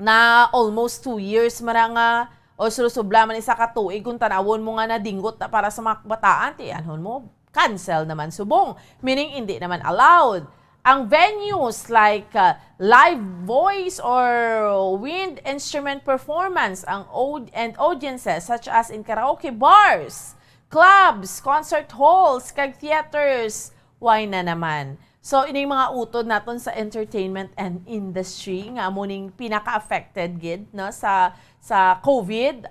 na almost 2 years maranga o susubla man isa ka tuig kung tanawon mo nga nadinggot na para sa mga kabataan, ti anhon mo, cancel naman subong, meaning hindi naman allowed. Ang venues like live voice or wind instrument performance and audiences such as in karaoke bars, clubs, concert halls, kag theaters, why na naman? So, ining mga utod naton sa entertainment and industry nga amuning pinaka-affected gid no sa COVID.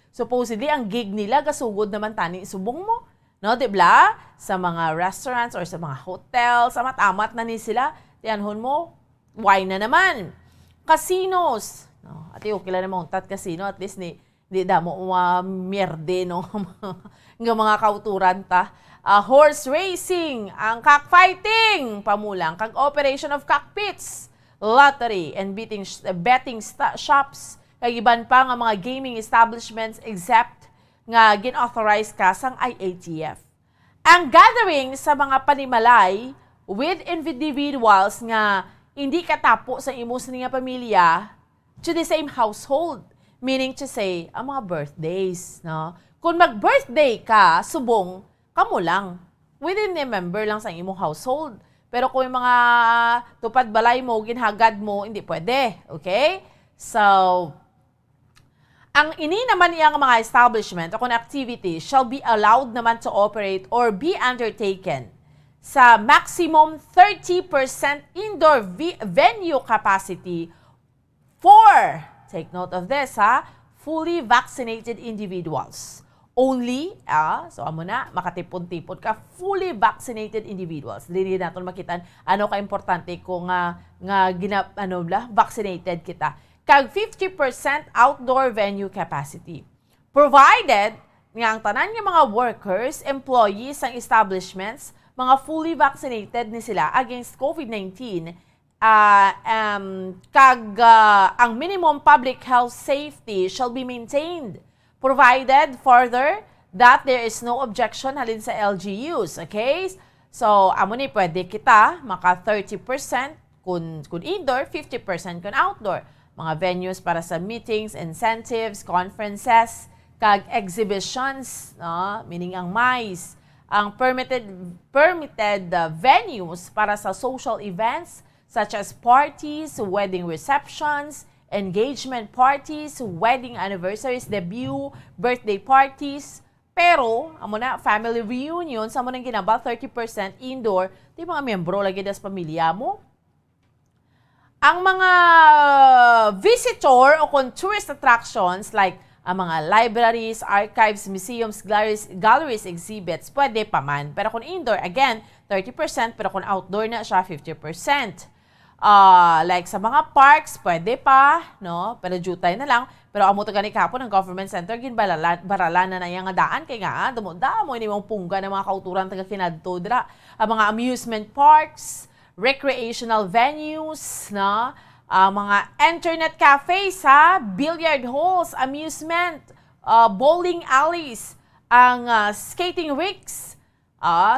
Supposedly ang gig nila gasugod naman tani subong mo. No, di ba? Sa mga restaurants or sa mga hotels, sa matamat na ni sila, tiyanhon mo, why na naman? Casinos. No, at okay lang naman tat casino, at least di damo mierde, no? Ng mga kauturan ta. Horse racing, ang cockfighting, pamulang, kag operation of cockpits, lottery, and betting shops, kag iban pa nga mga gaming establishments except nga gin-authorize ka sang IATF. Ang gathering sa mga panimalay with individuals nga hindi katapo sa imo sa nga pamilya to the same household. Meaning to say, ang mga birthdays. No? Kung mag-birthday ka, subong, kamo lang. Within a member lang sa imong household. Pero kung yung mga tupad balay mo, ginhagad mo, hindi pwede. Okay? So, ang ini naman iyang mga establishment o kung activity shall be allowed naman to operate or be undertaken sa maximum 30% indoor venue capacity for, take note of this fully vaccinated individuals. Only, so amo na, makatipon-tipon ka, fully vaccinated individuals. Dili natin makitaan ano ka-importante kung vaccinated kita. Kag 50% outdoor venue capacity. Provided nga ang tanan nga mga workers, employees ng establishments, mga fully vaccinated ni sila against COVID-19, ang minimum public health safety shall be maintained, provided further that there is no objection halin sa LGUs. Okay? So, amo ni pwede kita maka 30% kun indoor, 50% kun outdoor. Mga venues para sa meetings, incentives, conferences, kag exhibitions, no? Meaning ang MICE, ang permitted venues para sa social events such as parties, wedding receptions, engagement parties, wedding anniversaries, debut, birthday parties. Pero, amo na, family reunion, sa mo nang ginaba, 30% indoor, di mga membro lagi das pamilya mo. Ang mga visitor o kung tourist attractions like ang mga libraries, archives, museums, galleries, exhibits, pwede pa man. Pero kung indoor, again, 30%, pero kung outdoor na siya, 50%. Like sa mga parks, pwede pa, no? Pero jutay na lang. Pero amo to gani kapon ng government center, baralan na yang daan kay nga, damo ini mong pungga ng mga kauturan taga kinadto dira. Ang mga amusement parks, recreational venues, na mga internet cafes, billiard halls, amusement, bowling alleys, ang skating rinks,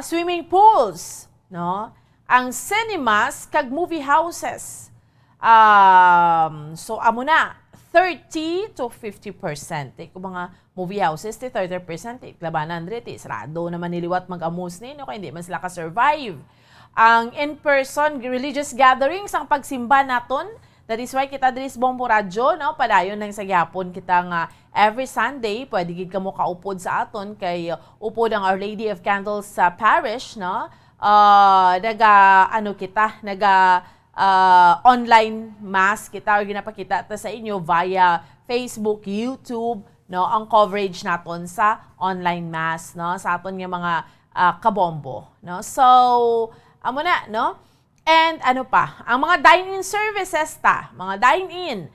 swimming pools, no? Ang cinemas kag movie houses. So amo na 30 to 50%. Kung mga movie houses, 30%. Labanan rin, sarado naman niliwat mag-amuse ni, no? Kaya hindi man sila ka-survive. Ang in-person religious gatherings, ang pagsimba naton. That is why kita diri sa Bombo Radyo, no? Padayon ng sa gyapon kita nga every Sunday, pwede gid kamo kaupod sa aton kay upod ang Our Lady of Candles sa parish, no? Online mass kita or ginapakita ta sa inyo via Facebook, YouTube, no? Ang coverage naton sa online mass, no? Sa aton nga mga kabombo, no? So, amo na, no? And ano pa? Ang mga dine-in services mga dine-in,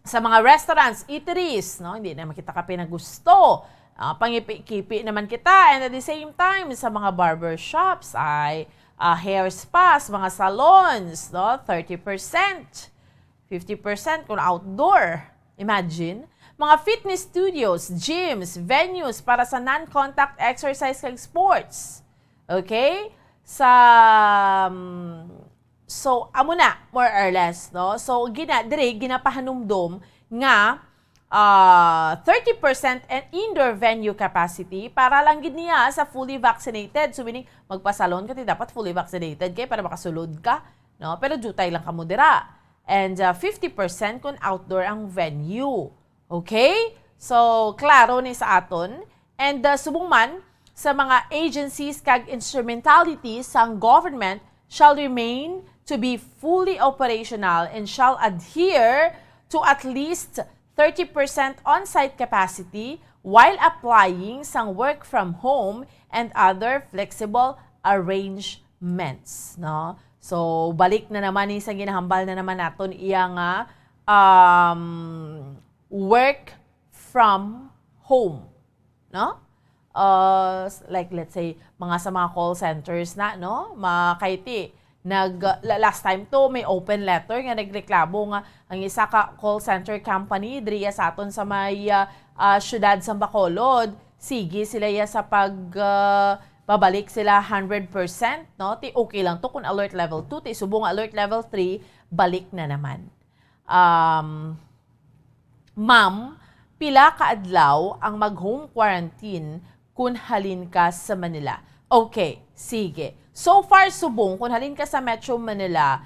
sa mga restaurants, eateries, no? Hindi na makita ka pinagusto. Pangipi-kipi naman kita. And at the same time, sa mga barber shops ay hair spas, mga salons, no? 30%. 50% kung outdoor. Imagine. Mga fitness studios, gyms, venues para sa non-contact exercise kag sports. Okay? So amo na more or less, no? So ginapahanumdom nga 30% and indoor venue capacity para lang gid niya sa fully vaccinated. So meaning magpasalon ka dapat fully vaccinated kay para makasulod ka, no? Pero jutay lang kamo dira. And 50% kung outdoor ang venue. Okay? So klaro ni sa aton. And subong man sa mga agencies kag instrumentalities sang government shall remain to be fully operational and shall adhere to at least 30% on-site capacity while applying sang work from home and other flexible arrangements, no? So balik na naman ni sa ginahambal na naman naton iya nga work from home, no? Like let's say mga sa mga call centers na, no? Makaiti last time to may open letter nga nagreklamo nga ang isa ka call center company diriya sa aton sa may syudad sa Bacolod, sige sila ya sa babalik sila 100%, no? Ti okay lang to kung alert level 2, ti subong alert level 3, balik na naman. Ma'am, pila ka adlaw ang mag-home quarantine kung halin ka sa Manila? Okay, sige. So far, subong, kung halin ka sa Metro Manila,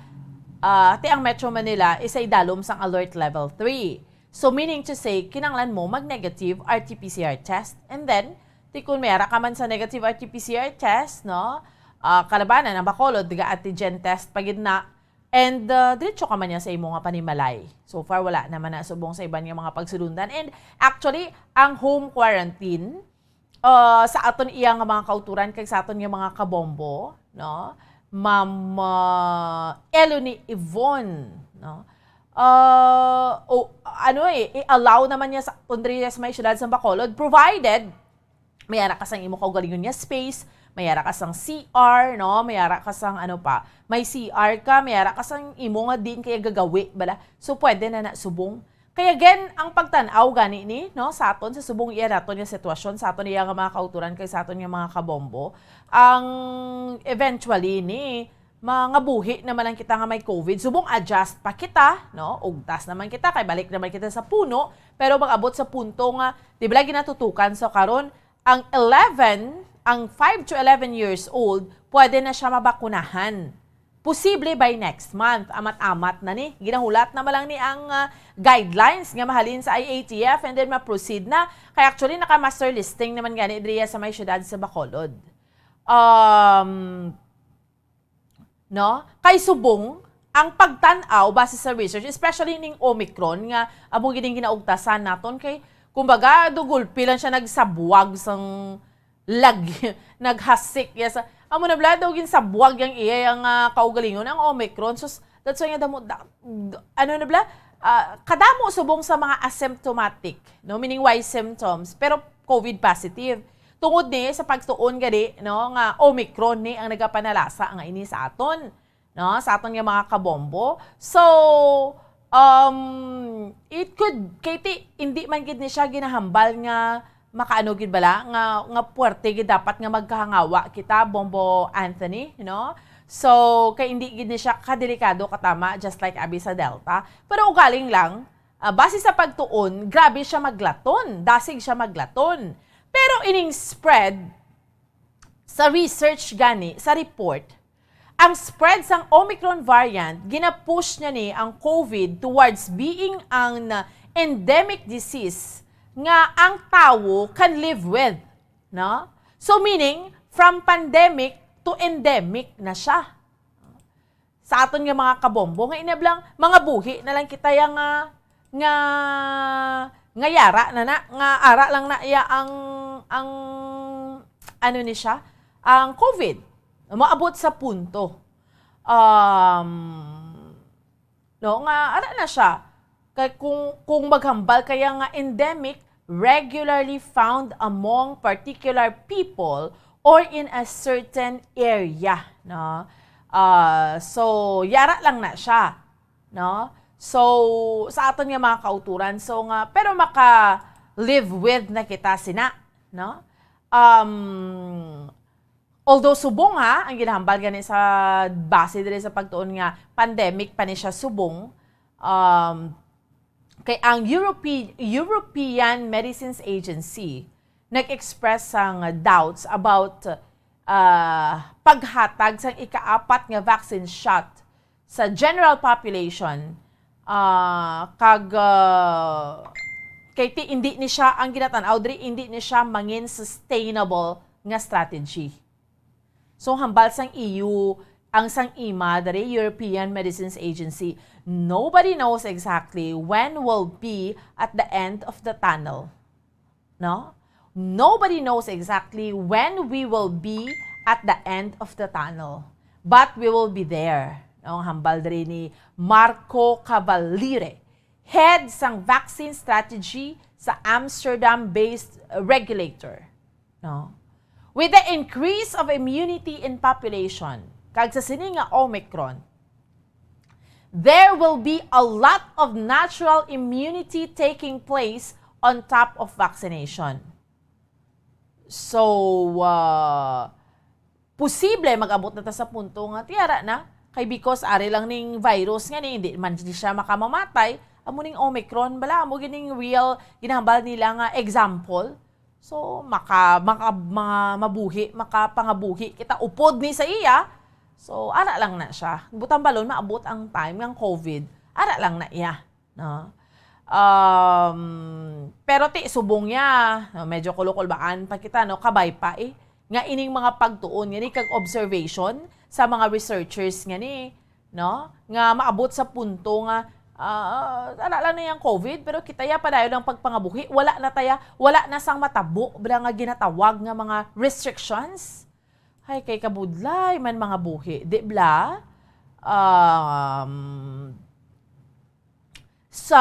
ang Metro Manila is ay dalom sang alert level 3. So meaning to say, kinanglan mo mag-negative RT-PCR test, and then, kung mayara ka man sa negative RT-PCR test, no? Kalabanan, ang Bacolod, diga antigen test, pagid na, and diretso ka man niya sa imo nga panimalay. So far, wala naman na subong sa iban nga mga pagsulundan. And actually, ang home quarantine, sa aton iya nga mga kauturan, kay sa aton nga mga kabombo, no? Ma'am Eloni Yvonne, no? I-allow naman niya sa Andres may syudad sa Bacolod, provided mayara ka sang imo kaugalingon niya space, mayara ka sang CR, no? Mayara ka sang may CR ka, mayara ka sang imo nga din kaya gagawi, bala. So pwede na subong. Kaya again, ang pagtanaw gani ni, no, sa aton sa subong iya naton nga sitwasyon, sa aton iya nga mga kauturan kay sa aton nga mga kabombo, ang eventually ni mga buhi naman lang kita nga may COVID, subong adjust pa kita, no? Ugtas naman kita kay balik naman kita sa puno, pero mag-abot sa punto nga di ba ginatutukan so karon ang 5 to 11 years old, pwede na siya mabakunahan. Posible by next month, amat-amat na ni. Ginahulat na malang ni ang guidelines nga mahalin sa IATF and then ma-proceed na. Kaya actually, naka-master listing naman gani Adria sa may syudad sa Bacolod. No? Kay subong, ang pagtanaw base sa research, especially ning Omicron nga among gining ginaugtasan naton kay kumbaga dugulpi lang siya nagsabuwag sang naghasik ya sa amo na blad daw gin sabuwag yang iya yang kaugalingon ang Omicron. So that's why nga damo kadamo subong sa mga asymptomatic, no, meaning why symptoms pero COVID positive. Tungod ni sa pagtuon gadi, no, nga Omicron ni ang nagapanalasa nga ini sa aton, no, sa aton nga mga kabombo. So it could hindi man gid ni siya ginahambal nga makaano gid bala nga puwerte gid dapat nga magkahangawa kita Bombo Anthony, you know? So kay hindi gid ni siya kadelikado katama just like abi sa Delta. Pero ugaling lang base sa pagtuon, grabe siya maglaton, dasig siya maglaton. Pero ining spread sa research gani, sa report, ang spread sang Omicron variant, gina-push niya ni ang COVID towards being ang endemic disease nga ang tao can live with, no? So meaning, from pandemic to endemic na siya. Sa aton nga mga kabombo, nga inablang mga buhi na lang kita yang nga yara na nga ara lang na iya ang ano ni siya, ang COVID. Maabot sa punto. No, nga ara na siya. Kung maghambal kaya nga endemic, regularly found among particular people or in a certain area, no? So yara lang na siya, no? So sa aton nga mga kauturan, so nga pero maka live with na kita sina, no? Although subong ang ginahambal gani sa base diri sa pagtuon nga pandemic pa ni siya subong, kay ang European Medicines Agency nag-express ang doubts about paghatag sa ika-4 nga vaccine shot sa general population kay hindi ni siya ang ginatan-aw diri, hindi ni siya mangin sustainable nga strategy. So hambal sang EU ang sang IMA, the European Medicines Agency, nobody knows exactly when will be at the end of the tunnel. No? Nobody knows exactly when we will be at the end of the tunnel. But we will be there. Ang hambal rin ni Marco Cavaliere, head sang vaccine strategy sa Amsterdam-based regulator. No? With the increase of immunity in population, kag sa sini nga Omicron, there will be a lot of natural immunity taking place on top of vaccination. So, posible mag-abot na ta sa punto nga tiyara na, kay because ari lang ning virus nga ni, hindi man siya makamamatay, amo ning Omicron, bala, amo gining real, ginahambal nila nga example. So, mabuhi, makapangabuhi, kita upod ni sa iya, so, ara lang na siya. Butang balon, maabot ang time ng COVID, ara lang na iya. No? Pero subong niya, medyo kulukul-baan pa kita, no? Kabay pa eh. Nga ining mga pagtuon, nga ni kag observation sa mga researchers nga ni, no? Nga maabot sa punto nga, ala lang na yung COVID, pero kita ya pa dayo ng pagpangabuhi, wala na sang matabo, bala nga ginatawag nga mga restrictions. Hay, kay kabudlay man mga buhi, di bla? So,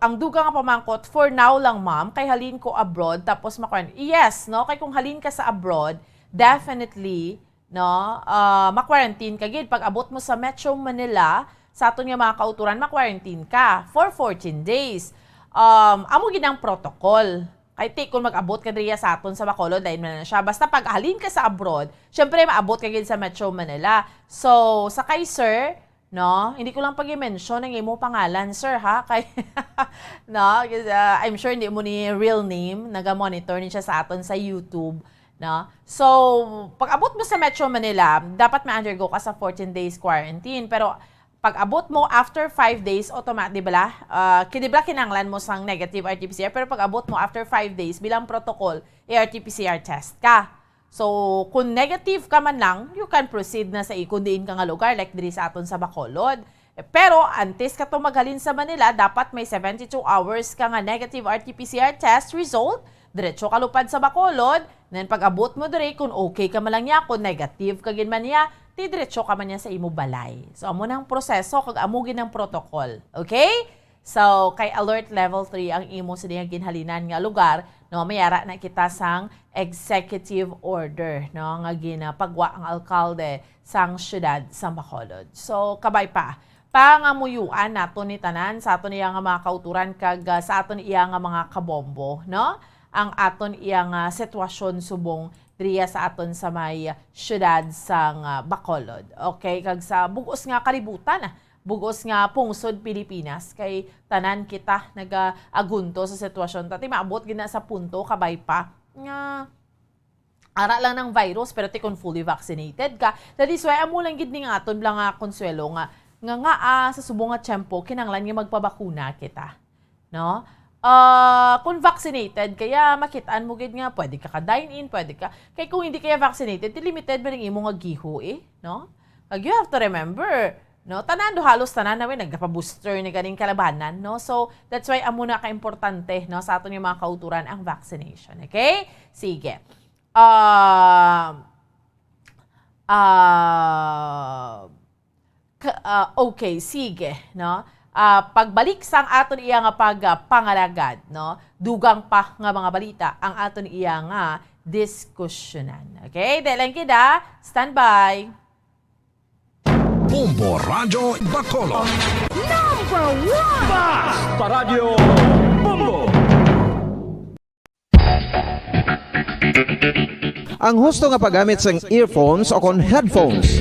ang duga nga pamangkot, for now lang ma'am, kay halin ko abroad, tapos ma-quarantine. Yes, no? Kay kung halin ka sa abroad, definitely, no? Ma-quarantine ka gid. Pag abot mo sa Metro Manila, sa aton nga mga kauturan, ma-quarantine ka for 14 days. Amo gid ang protocol. Kay kung mag-abot ka diriya sa aton sa Bacolod, dahil na siya. Basta pag halin ka sa abroad, syempre maabot ka gid sa Metro Manila. So, sa kay sir, no, hindi ko lang pag-i-mention ang imo pangalan, sir, ha? Kay, no, I'm sure hindi mo ni real name, naga-monitor niya sa aton sa YouTube, no? So, pag abot mo sa Metro Manila, dapat ma-undergo ka sa 14 days quarantine, pero pag abot mo after 5 days, automatic, di ba? Kinanglan mo sang negative RT-PCR, pero pag abot mo after 5 days, bilang protocol, RT-PCR test ka. So, kung negative ka man lang, you can proceed na sa ikundiin ka nga lugar, like diri sa aton sa Bacolod. Pero, antes ka to maghalin sa Manila, dapat may 72 hours ka nga negative RT-PCR test result, diretso ka lupad sa Bacolod, then pag abot mo diri, kung okay ka man lang niya, kung negative ka gin man niya, diretso ka man niya sa imo balay. So, amo nang proseso, kag amo gin ang protocol. Okay? So, kay alert level 3 ang imo sa diyang ginhalinan nga lugar, no, mayara na kita sang executive order, no, nga ginapagwa ang alkalde sang syudad sa Bacolod. So, kabay pa. Pangamuyuan nato ni tanan sa aton iya nga mga kauturan kag sa aton iya nga mga kabombo, no? Ang aton iya nga sitwasyon subong diriya sa aton sa may syudad sang Bacolod. Okay, kag sa bugos nga kalibutan, bugos nga pungsod Pilipinas, kay tanan kita nag-agunto sa sitwasyon. Tati maabot gina sa punto, kabay pa, nga ara lang ng virus, pero ti kung fully vaccinated ka. That is why, amo lang gid ni nga aton lang nga konsuelo nga sa subong nga tiyempo, kinanglan nga magpabakuna kita. No? Kung vaccinated, kaya makitaan mo gid nga, pwede ka dine-in, pwede ka. Kaya kung hindi kaya vaccinated, limited ba rin imo nga giho eh? No? You have to remember, no, halos tanan na nagpa-booster ni ganing kalabanan, no? So, that's why amo na ka-importante, no, sa aton yung mga kauturan ang vaccination, okay? Sige. Okay, sige, no? Pagbalik sang aton iya nga pagpangalagad, no? Dugang pa nga mga balita ang aton iya nga diskusyonan. Okay? Dahil kita, stand by. Bombo Radio Bacolod. Number 1! Basta Radio Bombo! Ang husto nga paggamit sang earphones o kon headphones.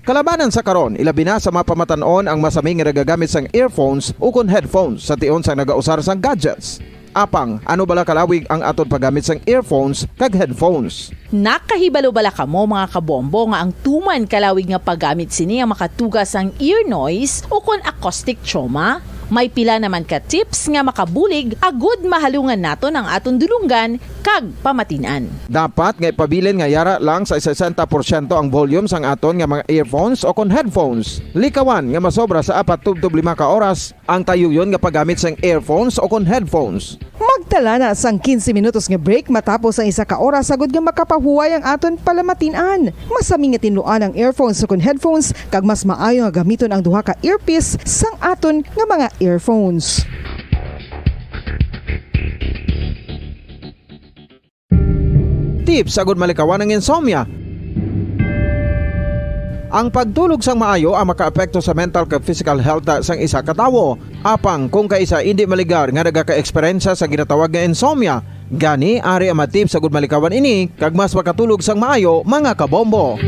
Kalabanan sa karon, ilabi na sa mapamatanon ang masaming nga nagagamit sang earphones o kon headphones sa tion sang nagausar sang gadgets. Apang, ano bala kalawig ang aton paggamit sang earphones kag headphones? Nakahibalo bala kamo mga kabombo nga ang tuman kalawig nga paggamit sini ang makatugas ang ear noise o kon acoustic trauma? May pila naman ka tips nga makabulig agud mahalungan naton ang aton dulungan kag pamatinan. Dapat nga ipabilin nga yara lang sa 60% ang volume sang aton nga mga earphones o kon headphones. Likawan nga masobra sa 4 to 5 ka oras ang tayuyon nga paggamit sang earphones o kon headphones. Magtala na sang 15 minutos nga break matapos ang 1 ka oras sagod nga makapahuway ang aton palamatinan. Masami nga tinluan ang earphones o kon headphones kag mas maayo nga gamiton ang duha ka earpiece sang aton nga mga earphones. Tips sagud malikawan ang insomnia. Ang pagtulog sang maayo ang makaapekto sa mental kag physical health sang isa ka tawo. Apang kung kaisa hindi maligar nga nagaka-eksperyensya sa ginatawag nga insomnia, gani ari ang matip sagud malikawan ini kag mas makatulog sang maayo mga kabombo.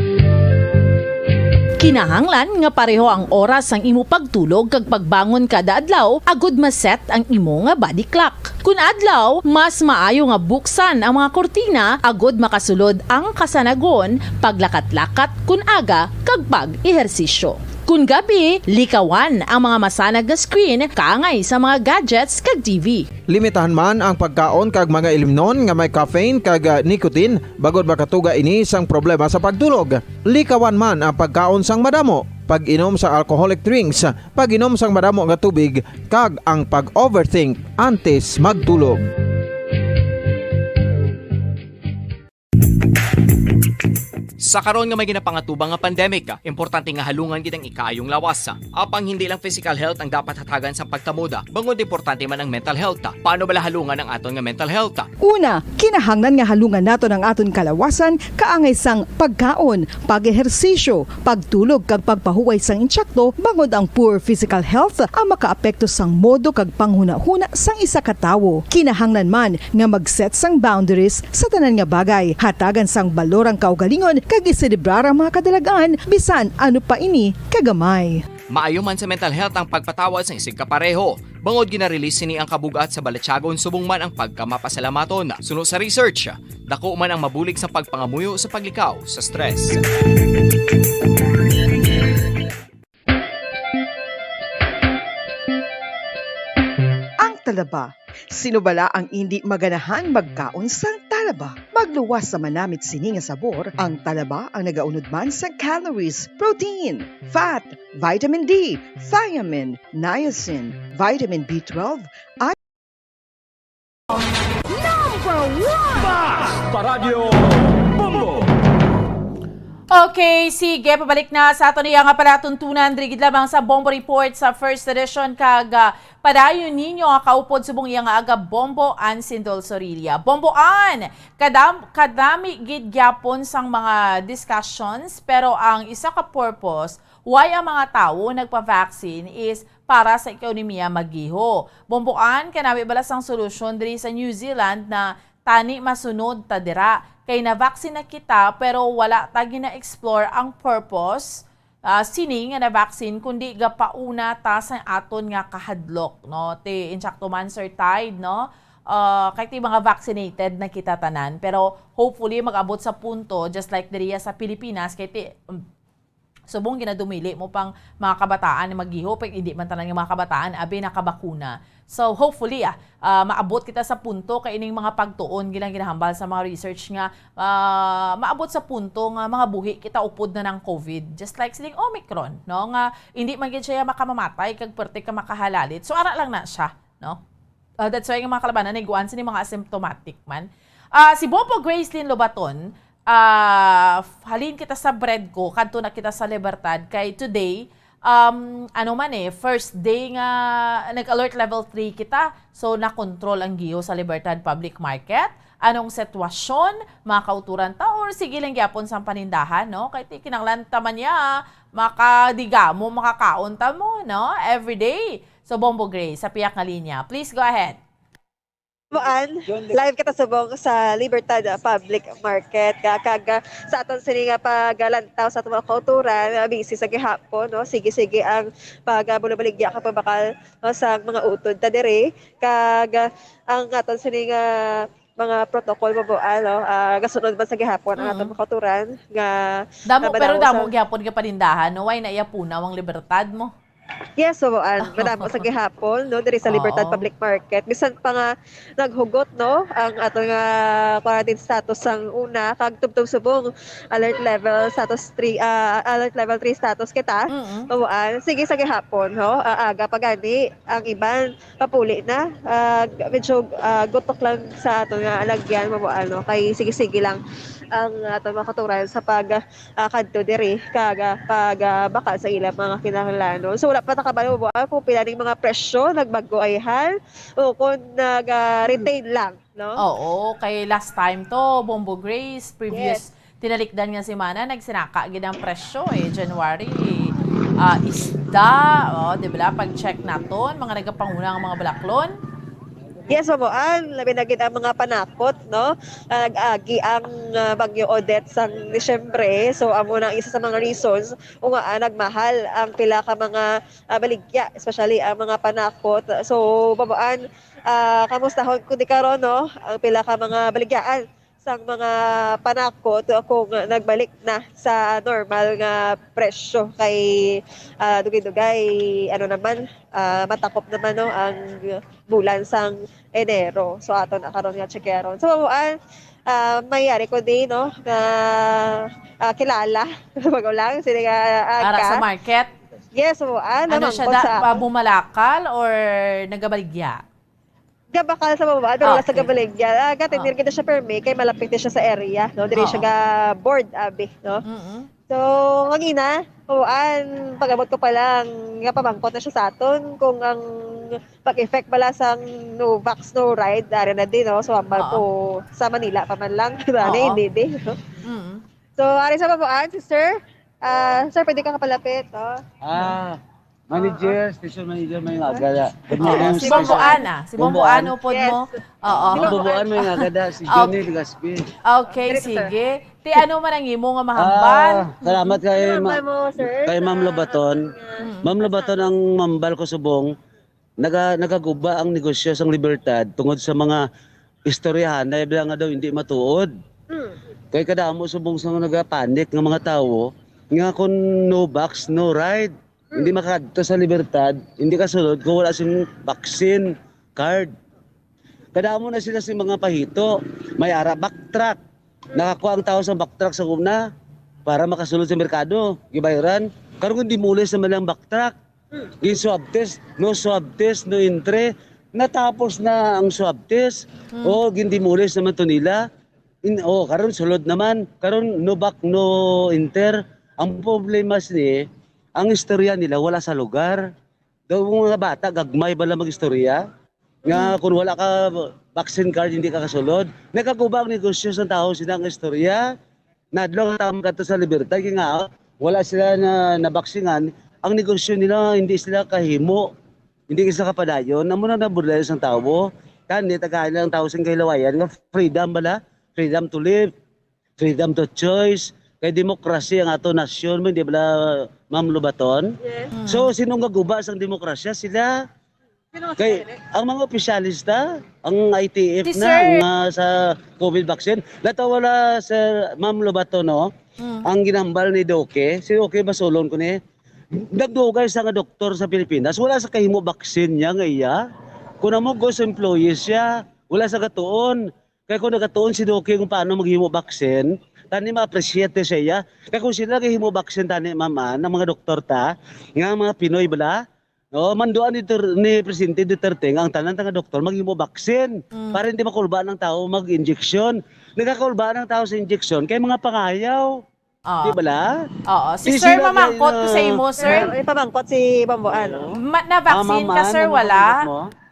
Kinahanglan nga pareho ang oras ang imo pagtulog kag pagbangon kada adlaw agud maset ang imo nga body clock. Kun adlaw, mas maayo nga buksan ang mga kurtina agud makasulod ang kasanagon, paglakat-lakat kun aga kag pag-ehersisyo. Kun gabi, likawan ang mga masanag nga screen kaangay sa mga gadgets kag TV. Limitahan man ang pagkaon kag mga ilimnon nga may caffeine kag nicotine bagod makatuga ini sang problema sa pagtulog. Likawan man ang pagkaon sang madamo, pag-inom sa alcoholic drinks, pag-inom sang madamo nga tubig kag ang pag-overthink antes magtulog. Sa karon nga may ginapangatubang nga pandemic, importante nga halungan gid ang ikaayong lawas. Apang hindi lang physical health ang dapat hatagan sa pagtamuda, bangod importante man ang mental health. Paano bala halungan ang aton nga mental health? Una, kinahanglan nga halungan naton ang aton kalawasan kaangay sang pagkaon, pag-ehersisyo, pagtulog kag pagpahuway sang insyakto bangod ang poor physical health ang makaapekto sang modo kag panghuna-huna sang isa ka tawo. Kinahanglan man nga mag-set sang boundaries sa tanan nga bagay, hatagan sang balorang kaugalingon kag iselebrar ang mga kadalagaan bisan ano pa ini kagamay. Maayo man sa mental health ang pagpatawad sa isig kapareho. Bangod gina-release ni ang kabugat sa Balatsyagon subong man ang pagkamapasalamaton. Sunod sa research, dako man ang mabulig sa pagpangamuyo sa paglikaw sa stress. Ang talaba. Sino bala ang hindi maganahan magkaon sang talaba? Magluwas sa manamit sini nga sabor, ang talaba ang nagaunod man sa calories, protein, fat, vitamin D, thiamine, niacin, vitamin B12, at Number 1! Basta Radio Bombo! Okay, sige, pabalik na sa ato niya nga palatuntunan rigid lamang sa Bombo Report sa first edition kag padayon ninyo nga kaupod subong iya nga aga Bombo Ann Sindol Sorilia. Bombo Ann, kadami gid gyapon sang mga discussions pero ang isa ka purpose why ang mga tawo nagpa-vaccine is para sa ekonomiya maggiho. Bombo Ann, kanami bala sang solusyon diri sa New Zealand na tani masunod ta dira. Kay na-vaccine na kita pero wala ta gina-explore ang purpose sini nga na-vaccine kundi gapauna ta sa aton nga kahadlok no ti insakto man certified no kay ti mga vaccinated na kita tanan pero hopefully mag-abot sa punto just like diriya sa Pilipinas kay ti subong ginadumili mo pang mga kabataan na maghiho pag hindi man tanan nga mga kabataan abi nakabakuna. So hopefully maabot kita sa punto kay ining mga pagtuon gilang ginahambal sa mga research nga maabot sa punto nga mga buhi kita upod na ng COVID just like sining Omicron no nga hindi man gid siya makamamatay kag perti ka makahalalit. So ara lang na siya no. That's why nga mga kalabanan niguan sa mga asymptomatic man. Si Bombo Gracelyn Lobaton halin kita sa bread ko, kanto na kita sa Libertad, kay today, first day nga, nag-alert level 3 kita, so na-control ang giho sa Libertad Public Market. Anong sitwasyon, mga kauturan ta, or sige lang gyapon sa panindahan, no? Kay kinanglan taman niya, makadiga mo, makakaon ta mo, no? Everyday. So, Bombo Gray, sa piyak nga linya. Please go ahead. Live kita subong sa Libertad Public Market kag sa aton sini nga pagalantaw sa atong kauturan busy sa gihapon no sige ang pagbulabaligya ka pabakal no, sa mga utod ta dire kag ang aton sini nga mga protocol mo ano gasunod man sa gihapon ang atong kauturan nga damo pero damo gihapon ka panindahan no why na iya punaw ang Libertad mo. Yes, so madamo sa gihapon no diri sa Libertad Oo. Public Market. Bisan pa nga naghugot no ang ato nga quarantine status sang una kag tubtob subong alert level status 3 alert level 3 status kita. Sige sa gihapon ho aga pa gani ang iban papuli na medyo gutok lang sa ato nga alagyan no kay sige lang ang ato mga katuran sa pag kadto diri kaga pag baka sa ilang mga kinahanglanon. So wala pa nakabalo kung pila ning mga presyo nagbago ayhan o kung nag-retain lang, no? Oo, kay last time to, Bombo Grace, previous tinalikdan nga si Mana, nagsinaka gid ang presyo January. Isda, di ba? Pag-check naton, mga nagapanguna ang mga balaklon. Yes, mabuan. Labi na gid ang mga panakot, no? Nag-agi ang Bagyo Odette sang Disyembre. So, amo na isa sa mga reasons kung nagmahal ang pila ka mga baligya, especially ang mga panakot. So, mabuan, kamustahon ko di karon, no? Ang pila ka mga baligyaan sang mga panakot kung nagbalik na sa normal nga presyo kay dugay-dugay naman matakop naman no ang bulan sang Enero. So ato na karon nga checkeron. So mayari ko din no na kilala bago lang sila nga Ara sa market. Yes, so ano siya bumalakal or nagabaligya? Gabakal sa baba, pero wala sa gabaligya. Gatinir kita siya perme, kay malapit siya sa area, no? Diri siya ga board, abi, no? So, ngina, pag-abot ko pa lang, nga pamangkot na siya sa aton, kung ang pag-effect pala sang no vax, no ride, dari na din, no? So, amal ko sa Manila, pa man lang, hindi din, no? So, ari sa babaan, sister, sir, pwede ka kapalapit, no? Manager, station manager may agada. Good morning. Si Bomboana. Si Bomboano po mo. Oo. Bomboan may agada. Si Johnny Legaspi. Okay, sige. Ti ano man ang imo nga mahambal? Salamat kay Ma'am Lobaton. Ma'am Lobaton ang mambal ko subong. Nagaguba ang negosyo sa Libertad tungod sa mga istoryahan na nga daw hindi matuod. Kay kadamo subong sa nagapanik ng mga tao nga kung no box, no ride. Hindi makadto sa Libertad, hindi kasulod kung wala sing vaccine card. Kadamo na sila si mga pahito, may ara backtrack. Nakakuha ang tao sa backtrack sa una para makasulod sa merkado, gibayaran. Karon hindi muli sa malang backtrack. Swab test, no entry. Natapos na ang swab test. O hindi muli sa mato nila. Karon sulod naman, karon no back, no enter. Ang problema ni ang istorya nila wala sa lugar. Daw mga bata, gagmay bala mag-istorya. Nga kung wala ka vaccine card, hindi ka kasulod. Nagkaguba ang negosyo sa tao sila ang istorya. Nadlo ang tao ka sa Libertad. Kaya nga, wala sila na nabaksingan. Ang negosyo nila, hindi sila kahimo. Hindi sila kapadayon. Namun na nabudlayo sa tao. Kani, tagahin lang tao sa kahilawayan. Freedom bala. Freedom to live. Freedom to choice. Kay demokrasya ang ato nasyon mo, hindi ba Ma'am Lobaton? Yes. So, sinong gaguba sa demokrasya? Sila. Kay, ang mga opisyalista, ang ITF sa COVID vaccine, natawala sa Ma'am Lobaton, no? Ang ginambal ni Doke, si Doke Basolon ko ni, nagdugay sa nga doktor sa Pilipinas, wala sa kahimo vaccine niya nga kung mo ghost employees siya, wala sa katuon. Kaya kung nagkatuon si Doke kung paano maghimo vaccine, tani ma-appreciate siya. Kaya kung sila kahimo vaccine tani mama ng mga doktor ta, nga mga Pinoy bala, no, manduan ni Presidente Duterte ang tanan nga doktor maghimo vaccine para hindi makulbaan ng tao mag-injection. Nagkakulbaan ng tao sa injection kay mga pangayaw. Di bala? Oo. Si Sir mamangkot ko sa imo, Sir. Pamangkot si Bamboan. Na-vaccine ka, Sir, wala?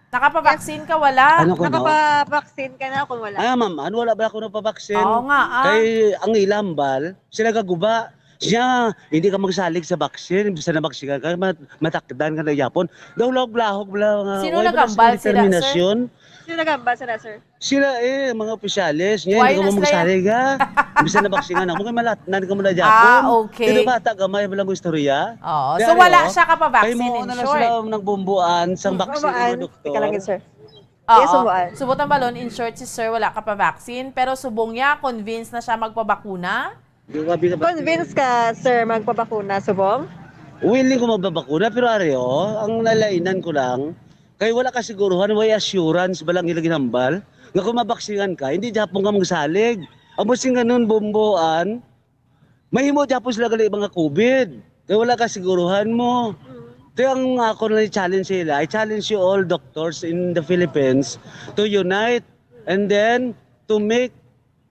Nakapabaksin ka, wala? Nakapabaksin ka na kung wala. Ma'am, wala ba ako napabaksin? Oo nga, Kay ang ilambal, sila gaguba. Siya, hindi ka magsalig sa baksin, bisa na baksikan ka, matakdan ka na yapon. Daw lahog bala. Sino nagambal sila, Sir? Sino nagambal sila, Sir? Sila mga opisyalis. Niya, hindi ka mo magsalig ha. Bisa na baksikan ako. Kaya malatnan ka mo na yapon. Okay. Pero bata, gamay balang istorya. Oo. So wala siya kapabaksin, in short. Kaya mo na sila nagbumbuan sa baksin ng doktor. Ika lang yun, Sir. Subot ang balon, in short, si Sir wala kapabaksin. Pero subong niya, convinced na siya magpabakuna? Convinced ka, Sir, magpabakuna, subong? willing ko magbabakuna pero areo, ang nalainan ko lang, kay wala ka siguruhan, may assurance balang ilang ginambal, nga kung mabaksingan ka, hindi Japon ka magsalig. Ang musing ganun, bomboan, mahimo Japon sila gali mga COVID. Kaya wala ka siguruhan mo. Kaya ang ako na challenge sila, I challenge you all doctors in the Philippines to unite and then to make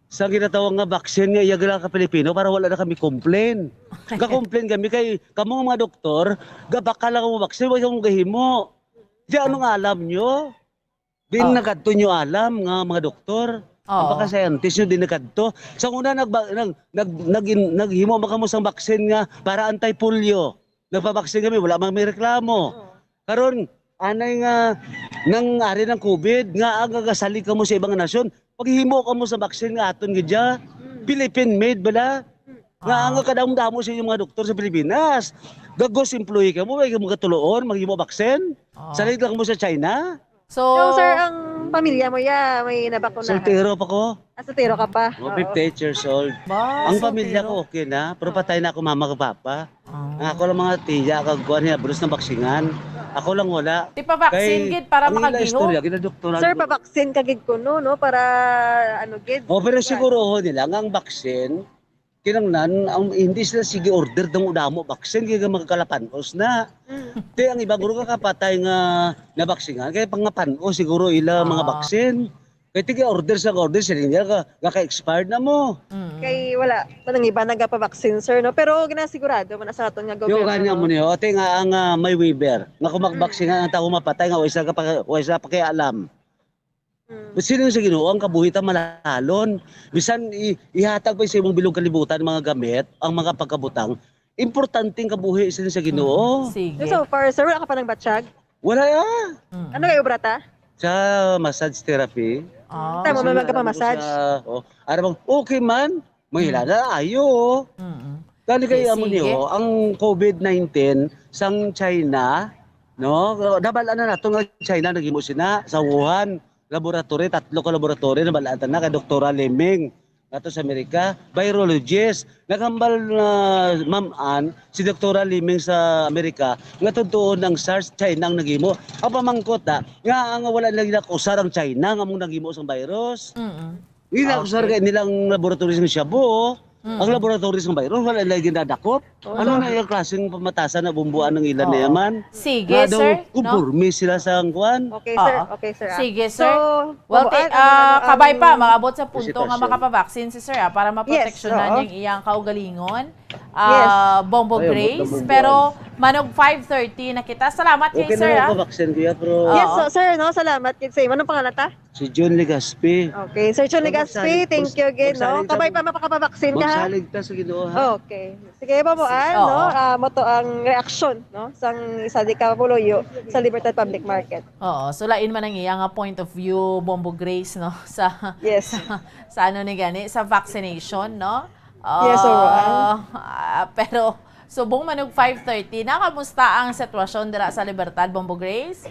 sa ginatawag nga vaccine nga iyagala ka Pilipino para wala na kami complain. Ka-complain kami kay kamo mga doktor, gabaka lang mo vaccine, wala kang gahimo. Di ano nga alam nyo? Di nakadto nyo alam nga mga doktor. Ang paka-scientist nyo di nakadto. Sa una naghimo ba kamo sang vaccine nga para anti-polio. Nagpabaksin kami, wala mang may reklamo. Karon anay nga nang ari ng COVID nga agagasali ka mo sa ibang nasyon. Paghimo ka mo sa vaccine nga aton gidya, Philippine made bala. Nga ang kadamdamo sa inyong mga doktor sa Pilipinas. Gagos employee ka mo, may mo katuloon, maghimo vaccine. Salit lang mo sa China. So, sir, ang pamilya mo may nabakunahan? Soltero pa ko. Soltero ka pa? 58 years old. Ang pamilya ko okay na, pero patay na ako mama ka papa. Ako lang mga tiya, kagkuhan niya, brus ng baksingan. Ako lang wala. Di pa vaccine gid para makagiho. Sir, pa-vaccine ka gid ko no, para ano gid? Pero siguro nila nga ang vaccine, kinanglan, hindi sila sige order ng udamo vaccine, kaya magkalapanos na. Kaya ang iba guro kakapatay nga nabaksingan, kaya pangapanos siguro ila mga vaccine. Kaya tige order sa order, sila nga kaka-expired na mo. Kay wala, manang iba nagpa-vaccine sir, no? Pero ginasigurado man sa aton nga gobyerno. Yung kanya mo niyo, ate nga ang may waiver, nga kung magbaksingan ang tao mapatay, nga wala pa kaya alam. Sino sa Ginoo ang kabuhitan malalon? Bisan ihatag pa sa imong bilog kalibutan mga gamit, ang mga pagkabutang, importanteng kabuhi sino sa Ginoo. Sige. So far, sir, wala ka pa ng batsyag? Wala ya. Ano kayo, brata? Sa massage therapy. Tama, may magpa-massage. Arabang, okay man, mahila na ayo. Dali kayo mo niyo, ang COVID-19 sang China, no? Nabalaan na nato nga China nagimo sina sa Wuhan laboratory, 3 ka laboratory na balatan na kay Dr. Leming ato sa Amerika, virologist. Nagambal na Ma'am Ann, si Dr. Leming sa Amerika, nga totoo ng SARS, China ang nagimo. Ang pamangkot nga nga wala lang nakusar ang China nga mong nagimo sang virus. Hindi nakusar kay nilang laboratory sa Shabu. Ang laboratory ng virus, wala lang ginadakop. Ano na yung klaseng pamatasan na bumbuan ng ilan na yaman? Sige, sir. Kumpurmi sila sa angkuhan. Okay, sir. Okay, sir. Sige, sir. Well, kabay pa, maabot sa punto nga makapabaksin si sir para maproteksyonan yung iyang kaugalingon. Bombo Grace. Pero manog 5:30 na kita. Salamat kay sir. Okay na mapabaksin kuya, pero... Yes, sir. No, salamat kay sir. Anong pangalan ta? Si John Legaspi. Okay, Sir John Legaspi, thank you again, no? Kabay pa mapakapabaksin ka, ha? Magsalig ta sa Ginoo, ha? Okay. Sige, babuan, no? Moto ang reaksyon, no? Sang isa di ka puloyo sa Libertad Public Market. Oo, sulain man ang iyang point of view, Bombo Grace, no? Sa, yes. sa ano ni gani, sa vaccination, no? Yes, pero, subong manog 5:30, nakamusta ang sitwasyon dira sa Libertad, Bombo Grace?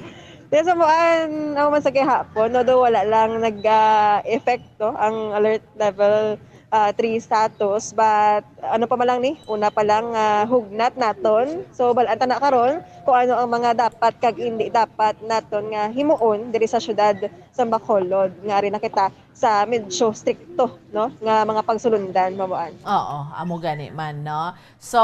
Yes, samuan, ako man sa hapon, no, do wala lang nag-epekto ang alert level 3 status, but ano pa malang ni, una pa lang hugnat naton. So balanta na karon kung ano ang mga dapat kag hindi dapat naton nga himuon diri sa syudad sa Bacolod. Nga rin nakita sa medyo stricto, no, nga mga pagsulundan, mamuan. Oo, amo gani man, no. So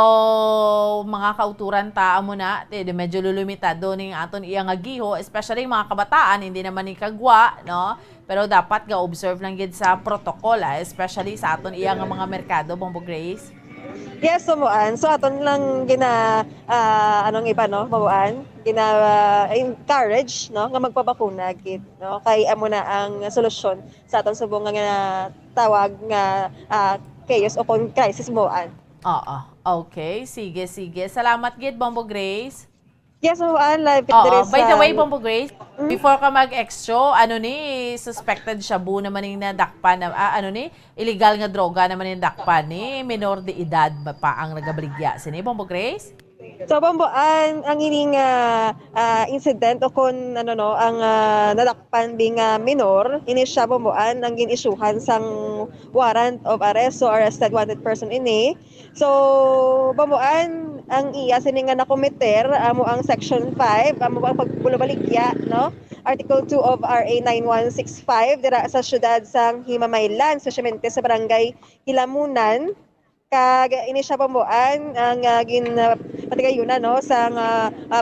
mga kauturan ta amo na, medyo lulumitado ning aton iyang agiho, especially mga kabataan, hindi naman ni kagwa, no. Pero dapat ga observe lang gid sa protocol, especially sa aton iyang mga merkado, Bombo Grace. Yes, mamuan. So aton lang anong iba, no, mamuan, encourage, no, nga magpabakuna gid, no, kay amo na ang solusyon sa aton subong nga tawag nga chaos o crisis, mamuan. Oo, okay, sige. Salamat gid, Bombo Grace. Yes, mamuan, live by the way, Bombo Grace, before ka mag-extro, suspected shabu naman yung nadakpan na, illegal nga droga naman yung dakpan ni minor de edad pa ang nagabaligya. Sini, Bombo Grace? So, Bomboan, ang ining incident o kung ang nadakpan bing minor, ini siya, Bomboan, ang ginisyuhan sang warrant of arrest, so arrested wanted person ini. So, Bomboan, ang iya sini nga nakomiter amo ang section 5 amo ang pagbulabaligya no Article 2 of RA 9165 dira sa syudad sang Himamaylan, especialmente sa barangay Hilamunan. Kag ini siya pambuan ang patigayuna no sa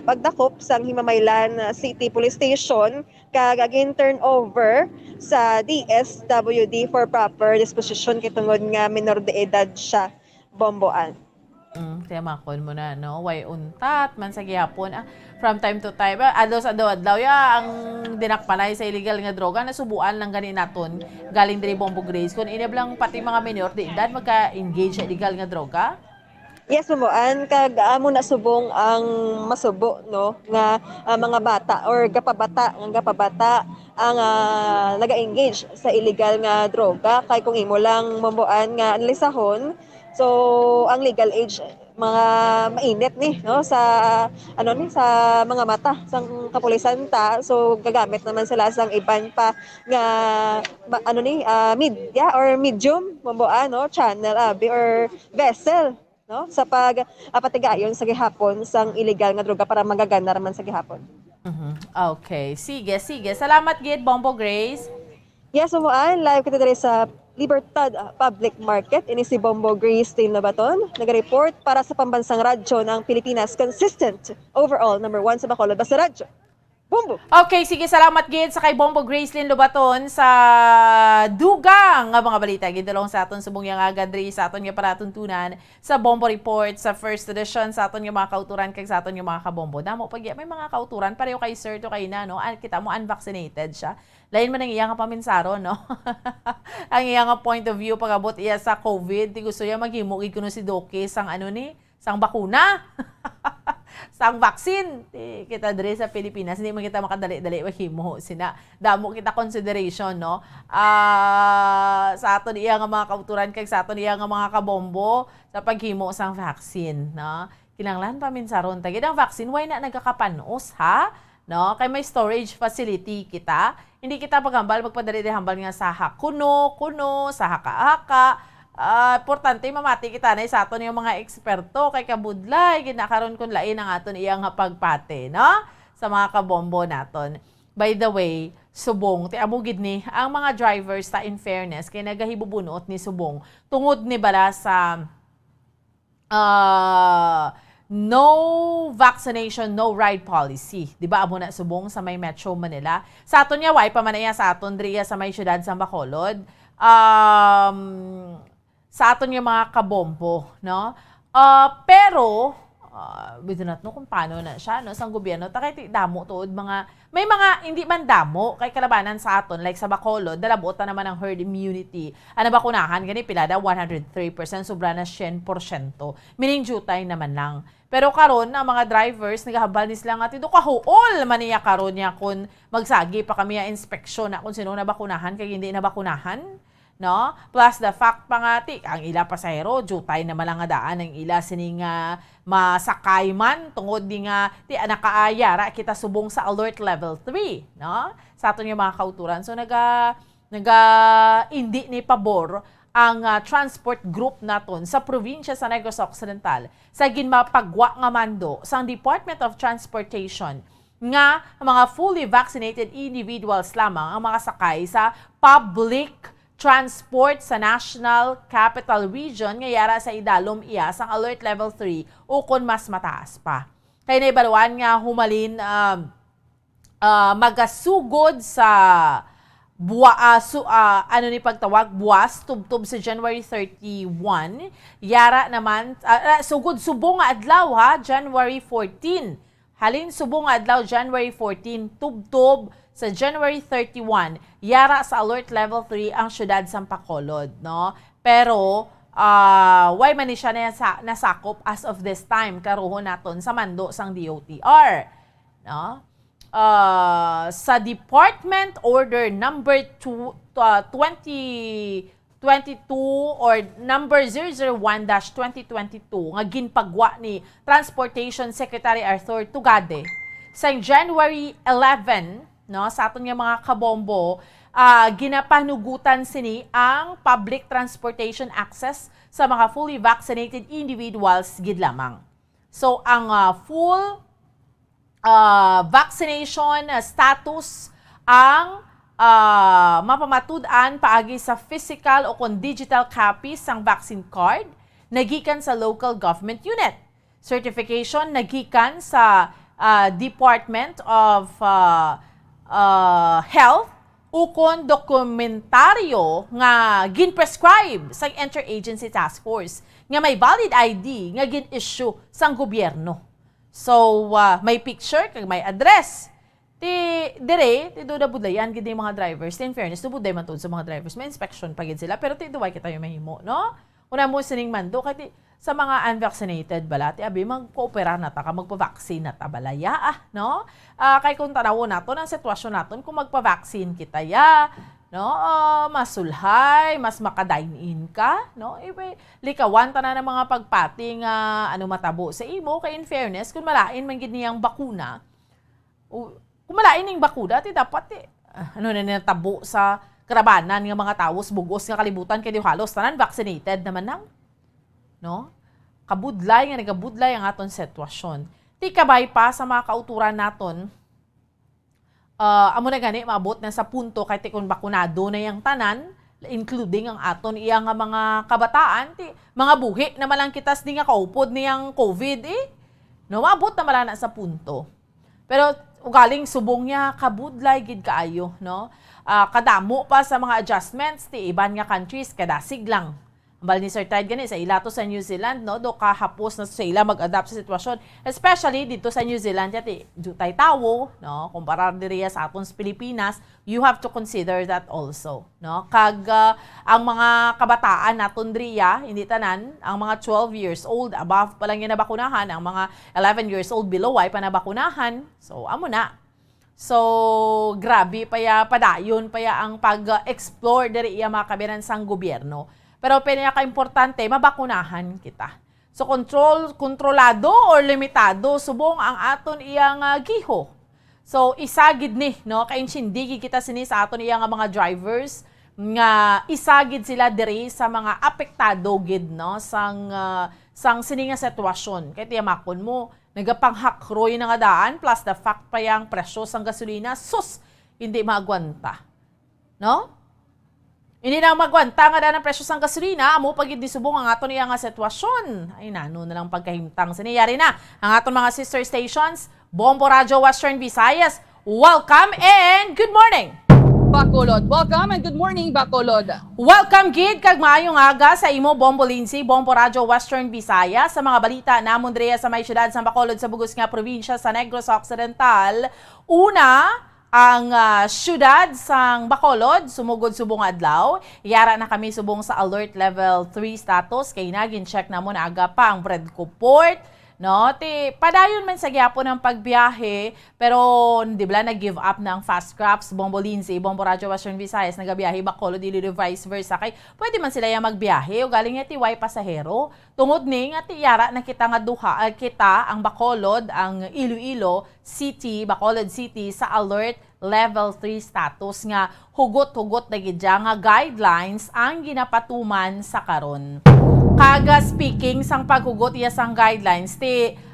pagdakop sang Himamaylan City Police Station kag agin turn over sa DSWD for proper disposition kitungod nga minor de edad siya bomboan. Tiyamakon mo na, no? Way untat, man sa gihapon. From time to time, adlaw ya, ang dinakpanay sa illegal nga droga, nasubuan lang ganin naton galing diri Bombo Grace. Kung inablang pati mga minor de edad, magka-engage sa illegal nga droga? Yes, mamuan. Kag amo na subong ang masubo, no? Nga mga bata or gapabata ang naga-engage sa illegal nga droga. Kay kung imo lang mamuan nga analisahon, so ang legal age mga mainit ni no sa sa mga mata sang kapulisan ta, so gagamit naman sila sang iban pa nga media or medium mamboa no channel or vessel no sa patigayon sa gihapon sang illegal nga droga para magagana man sa gihapon. Okay, sige. Salamat gid Bombo Grace. Yes, mamuan live kita diri sa Libertad Public Market. Ini si Bombo Grace Tin Labaton. Nag-report para sa pambansang radyo ng Pilipinas. Consistent overall, number 1 sa Bacolod. Basta radyo. Bombo! Okay, sige. Salamat gid sa kay Bombo Gracelyn Lobaton sa dugang nga mga balita. Gidalong sa aton subong yang agadri sa aton nga paratuntunan sa Bombo Report sa first edition sa aton nga mga kauturan kag sa aton nga mga kabombo. Damo pag may mga kauturan pareho kay sir to kay na no. Kita mo unvaccinated siya. Lain man ang iya nga paminsaro no. Ang iya nga point of view pagabot iya sa COVID, di gusto iya maghimugid kuno si Doki sang sang bakuna. Sang vaccine, kita diri sa Pilipinas, hindi man kita makadali-dali mahimo sina. Damo kita consideration, no? Sa aton iya nga mga kauturan kay sa aton iya nga mga kabombo sa paghimo sang vaccine, no? Kinahanglan pa minsaron tagid ang vaccine, why na nagkakapanos, ha? No? Kay may storage facility kita. Hindi kita paghambal magpadali-hambal nga sa kuno, sa haka-haka. Importante mamati kita na sa aton yung mga eksperto kay kabudlay ginakaron kun lain ang aton iyang pagpate no sa mga kabombo naton. By the way, subong ti amugid ni ang mga drivers ta in fairness kay nagahibubunot ni subong tungod ni bala sa no vaccination, no ride policy. Di ba amo na subong sa may Metro Manila? Sa aton nga way pa man sa aton driya sa may syudad sa Bacolod. Sa aton yung mga kabombo, no? Pero, we do not know kung paano na siya, no? Sa gobyerno, takay damo tuod may mga hindi man damo, kay kalabanan sa aton, like sa Bacolod, dalabot na naman ang herd immunity. Ano ba kunahan, gani pilada, 103%, sobra na 100%. Meaning, jutay naman lang. Pero karon ang mga drivers, nagahambal ni sila nga, tido kahuol man niya karon niya kung magsagi pa kami ang inspeksyon na kung sino na bakunahan, kay hindi na bakunahan. No? Plus the fact pa nga ang ila pasahero jutay na malangadaan ang ila sining masakay man tungod di nga nakaayara kita subong sa alert level 3 no sa aton yung mga kauturan. So naga hindi ni pabor ang transport group naton sa probinsya sa Negros Occidental sa ginmapagwa nga mando sa Department of Transportation nga mga fully vaccinated individuals lamang ang makasakay sa public transport sa National Capital Region nga yara sa idalom iya sang alert level 3 o kun mas mataas pa. Kaya naibaluan nga humalin magasugod sa pagtawag buwas tubtob sa January 31 yara naman sugod subong nga adlaw ha January 14. Halin subong nga adlaw January 14 tubtob sa January 31, yara sa alert level 3 ang syudad sa Bacolod, no? Pero why man ni siya nasakop as of this time karuhon naton sa mando sang DOTR, no? Sa Department Order number 2022 or number 001-2022 nga ginpagwa ni Transportation Secretary Arthur Tugade sa January 11, no, sa aton nga mga kabombo, ginapanugutan sini ang public transportation access sa mga fully vaccinated individuals gid lamang. So ang full vaccination status ang mapamatud-an paagi sa physical o kung digital copies sang vaccine card nagikan sa local government unit. Certification nagikan sa Department of Health ukon dokumentaryo nga gin-prescribe sa Interagency Task Force nga may valid ID nga gin-issue sang gobyerno. So, may picture kag may address. Ti duda budlayan gid mga drivers. In fairness, buday man tud sa mga drivers, may inspection pa gid sila pero ti duway kita yung mahimo, no? Una mo sining mando kay sa mga unvaccinated bala ti abi magkoopera na ta ka magpa-vaccine na ta balaya no? Kay kung tanawo nato ang sitwasyon naton kung magpa-vaccine kita ya, no? Masulhay, mas maka-dine-in ka, no? Likawan ta na ng mga pagpating matabo sa imo kay in fairness kung malain man gid niyang bakuna. Kung malain ning bakuna, ti dapat natabo sa karabanan ng mga taos, bugos nga kalibutan, kaya halos tanan vaccinated naman nang. No? Kabudlay nga nagabudlay ang aton sitwasyon. Ti kabay pa sa mga kauturan naton, amo na gani, maabot na sa punto, kahit kung bakunado na yung tanan, including ang aton iyang mga kabataan, ti mga buhi na malang kitas di nga kaupod niyang COVID, no? Maabot na malana sa punto. Pero ugaling subong niya kabudlay gid kaayo, no? Kadamo pa sa mga adjustments ti iban nga countries kadasig lang. Ambal ni Sir Tide gani sa ilato sa New Zealand, no? Do kahapos na sa ila mag-adapt sa sitwasyon, especially dito sa New Zealand ti jutay tawo, no? Kumpara diriya sa aton sa Pilipinas, you have to consider that also, no? Kag ang mga kabataan naton diriya, hindi tanan, ang mga 12 years old above pa lang yung nabakunahan, ang mga 11 years old below ay pa nabakunahan. So amo na. So grabe padayon ang pag-explore diri iya mga kabinansang gobyerno. Pero pinaka-importante, mabakunahan kita. So, kontrolado or limitado, subong ang aton iyang giho. So, isagid ni, no? Kainsyindigi kita sini sa aton iyang mga drivers, nga isagid sila diri sa mga apektado gid, no? Sang sini nga sitwasyon. Kaya tiyamakon mo, nagapanghakroy na nga daan, plus the fact pa yung presyo sang gasolina, sus, hindi maagwanta. No? Hindi na magwanta nga daan ang presyo sang gasolina, amo pagid di subong ang aton iya nga sitwasyon. Ay nano na lang pagkahimtang siniyari na ang aton mga sister stations, Bombo Radio Western Visayas. Welcome and good morning. Bacolod. Welcome and good morning, Bacolod. Welcome gid kag maayong aga sa imo Bombo Lindsay, Bombo Radio Western Visayas sa mga balita namon direya sa may syudad sa Bacolod sa bugos nga probinsya sa Negros Occidental. Una, ang syudad sang Bacolod, sumugod subong adlaw. Yara na kami subong sa alert level 3 status. Kay nagin check na mo na aga pa ang Bredco Port. No, padayon man sa gyapon ng pagbiyahe, pero di ba nag-give up ng fast crafts, Bombo Lindsay, Bombo Radio Western Visayas, nagabiyahe Bacolod, dili vice versa. Kay pwede man sila yung magbiyahe, o galing nga tiway pasahero. Tungod ni nga tiyara na kita nga duha, kita ang Bacolod, ang Iloilo City, Bacolod City sa alert level 3 status nga hugot-hugot na gidya nga guidelines ang ginapatuman sa karon. Kaga speaking sang paghugot iya sang guidelines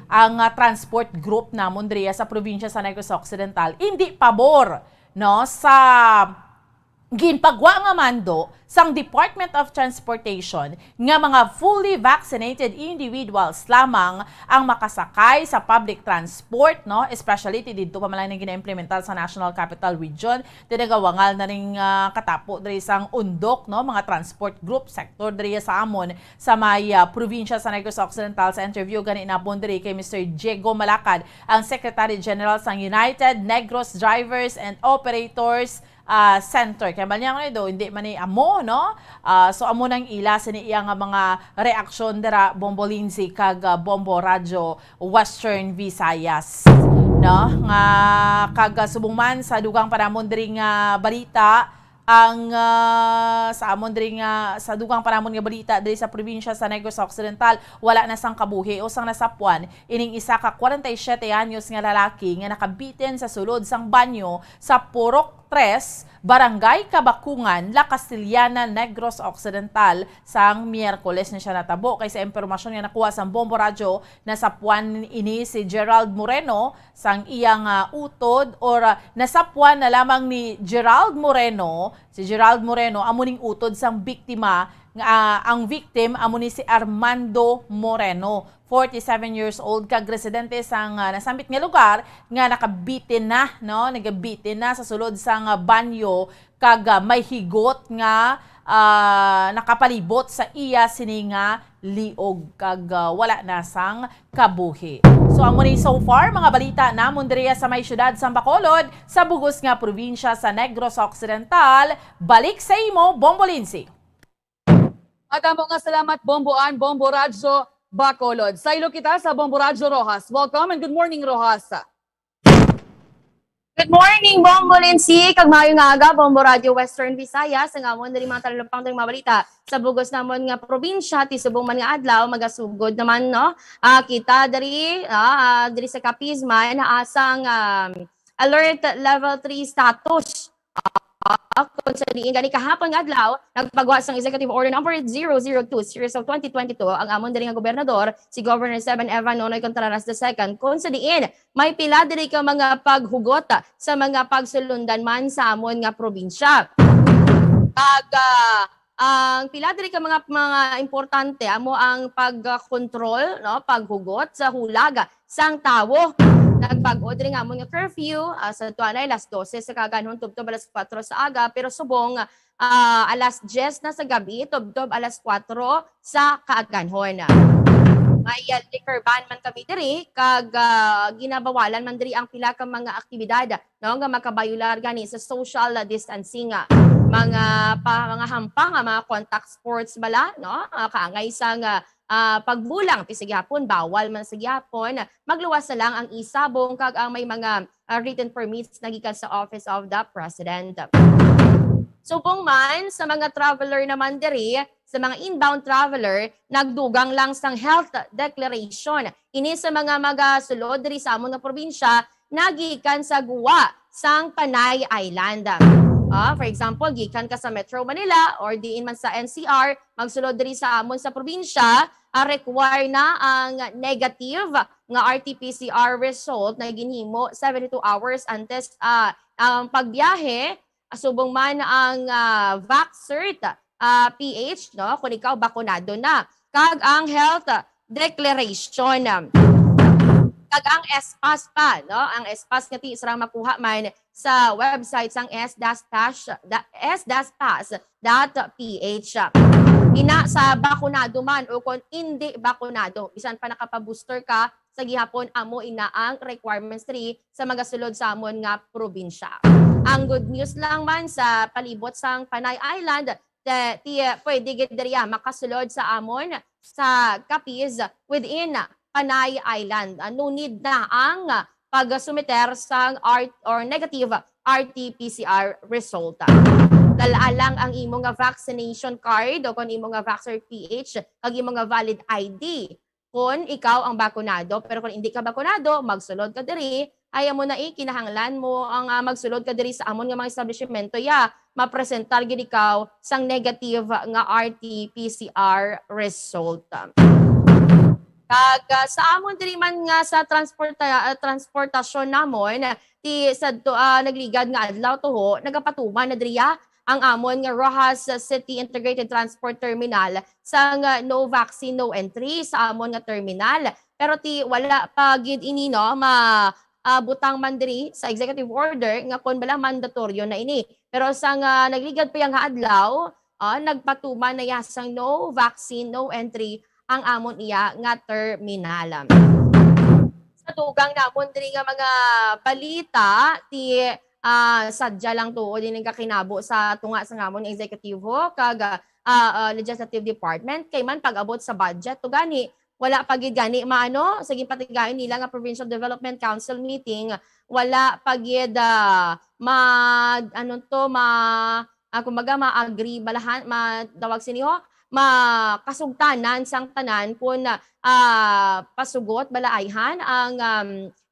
ang transport group namon diriya sa probinsya sa Negros Occidental hindi pabor no sa ginpagwa nga mando sang Department of Transportation nga mga fully vaccinated individuals lamang ang makasakay sa public transport, no? Especially dito pa malay nang gina-implemental sa National Capital Region. Tinagawangal na ring katapo diri sang undok, no? Mga transport group sector diri sa amon sa may probinsya sa Negros Occidental. Sa interview gani na diri kay Mr. Diego Malacad, ang Secretary General sang United Negros Drivers and Operators Center. Kaya ba niya do hindi man amo, no? So amo nang ila sini iya nga mga reaksyon dira Bombo Lindsay kag Bombo Radio Western Visayas. No? Nga kag subong man sa dugang panamon diri nga balita ang sa amon diri nga sa dugang panamon nga balita diri sa probinsya sa Negros Occidental wala na sang kabuhi o sang nasapuan ining isa ka 47 anyos nga lalaki nga nakabitin sa sulod sang banyo sa Purok Barangay Kabakungan, La Castillana, Negros Occidental sang Miyerkules na siya natabo. Kaysa impormasyon nga nakuha sa Bombo Radio na sapuan ini si Gerald Moreno sang iyang utod or nasapuan na lamang ni Gerald Moreno. Si Gerald Moreno amuning utod sang biktima. Ang victim amo ni si Armando Moreno, 47 years old, kag residente sang nasambit nga lugar nga nakabitin na sa sulod sang banyo kag may higot nga nakapalibot sa iya sininga liog kag wala na sang kabuhi. So amo ni so far mga balita namon diriya sa may syudad sa Bacolod sa bugos nga probinsya sa Negros Occidental. Balik sa imo, Bombo Lindsay. At amo nga salamat Bomboan, Bombo Radyo Bacolod. Saylo kita sa Bombo Radyo Rojas. Welcome and good morning Rojas. Good morning, Bombo Lindsay. Kag maayong aga, Bombo Radio Western Visayas. Ang amon diri mga talampang mga balita sa bugos namon nga probinsya ti subong man nga adlaw magasugod naman kita diri sa Capisman asang alert level 3 status. Kung sa diin gani kahapon nga adlaw nagpagawa sang Executive Order number 002 series of 2022 ang amon diri nga gobernador si Governor 7 Evan Nonoy Contreras II kung sa diin may pila diri ka mga paghugot sa mga pagsulundan man sa amon nga probinsya. Ang pila diri ka mga importante amo ang pagkontrol paghugot sa hulag sang tawo. Nagbago diri nga amon nga curfew sa tuanay alas 12 sa kaganon tubtob alas 4 sa aga pero subong alas 10 na sa gabi tubtob alas 4 sa kaaganhon. May liquor ban man kami diri kag ginabawalan man diri ang pila ka mga aktibidad nga makabayular gani sa social distancing mga hampang mga contact sports bala kaangay sang pagbulang ti sigihapon bawal man sigihapon magluwas na lang ang isabong kag ang may mga written permits nagikan sa Office of the President. Supong man sa mga traveler naman diri sa mga inbound traveler nagdugang lang sang health declaration ini sa mga magasulod diri sa amon nga probinsya nagikan sa guwa sang Panay Island. For example, gikan ka sa Metro Manila or diin man sa NCR, magsulod diri sa amon sa probinsya, require na ang negative nga RT-PCR result na ginhimo 72 hours antes ang pagbiyahe, subong man ang vaccert PH kung ikaw bakunado na. Kag ang health declaration. Kag ang SPAS pa, ang SPAS nga ti sarang makuha man sa website sang s-pas.ph. Ina sa bakunado man o kung hindi bakunado, bisan pa nakapabooster ka, sa gihapon amo ina ang requirements 3 sa magasulod sa amon nga probinsya. Ang good news lang man sa palibot sang Panay Island, pwede gid diriya makasulod sa amon sa Capiz within Panay Island. No need na ang pag-sumiter sang negative RT-PCR result. Dala-lang ang imong vaccination card o kung imong vaccine PH kag imong valid ID kung ikaw ang bakunado. Pero kung hindi ka bakunado, magsulod ka diri, ayaw mo na kinahanglan mo ang magsulod ka diri sa amon nga mga establishmento mapresentar gid ikaw sang negative nga RT-PCR result. Kag sa amon diri man nga sa transportasyon namon nagligad nga adlaw toho nagapatuman na diriya ang amon nga Rojas City Integrated Transport Terminal sa no vaccine no entry sa amon nga terminal pero wala pa gid ini butang man diri sa executive order nga kon bala mandatoryo na ini pero sa nagligad pa yang adlaw nagpatuman na sang no vaccine no entry ang amon iya nga terminal. Sa tugang namon diri nga mga balita sadya lang tuod din kakinabo sa tunga sa amon executivo kag legislative department kay man pag-abot sa budget to gani wala pa gid gani sige patigayon nila nga Provincial Development Council meeting wala pa gid kumbaga ma-agree balahan madawag siniho makasugtanan sang tanan kung pasugot balaayhan ang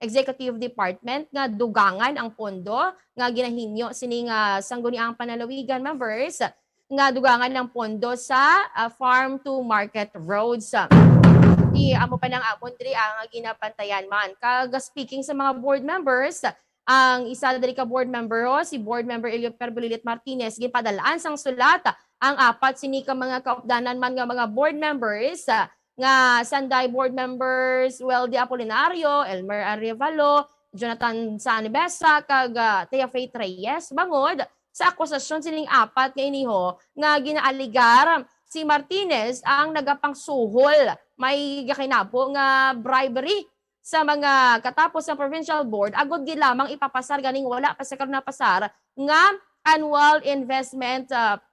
Executive Department nga dugangan ang pondo nga ginahinyo sining sangguniang panalawigan members nga dugangan ng pondo sa farm to market roads. Amo pa ng amon diri ang ginapantayan man. Kag speaking sa mga board members, ang isa diri ka board member si board member Elio Perbulilit Martinez gipadalaan sang sulat ang apat sini ka mga kaupdanan man nga mga board members nga Sanday board members Weldy Apolinario, Elmer Arevalo, Jonathan Sanibesa kag Tia Faith Reyes bangod sa akusasyon sining apat nga iniho nga ginaaligar si Martinez ang nagapangsuhol may gakinabo nga bribery sa mga katapos ng provincial board agud gid lamang ipapasar ganing wala pa sa karon napasar nga annual investment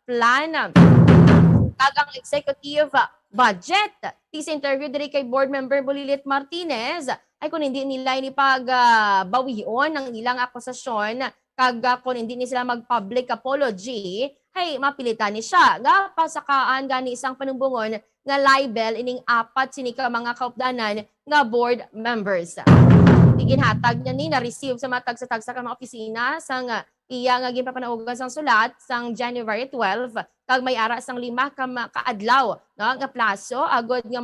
plan kag ang executive budget. This interview diri kay board member Bulilit Martinez ay kung hindi nila ini pagbawion ng ilang akusasyon kag kung hindi ni sila mag-public apology ay mapilitan ni siya nga pasakaan gani isang panumbungon nga libel ining apat sini ka mga kaupdanan nga board members. Ginhatag niya ni na-receive sa matag sa tagsa ka mga opisina sang iya nga ginpapanaugan sang sulat sang January 12 kag may ara sang 5 ka adlaw no nga plaso agod nga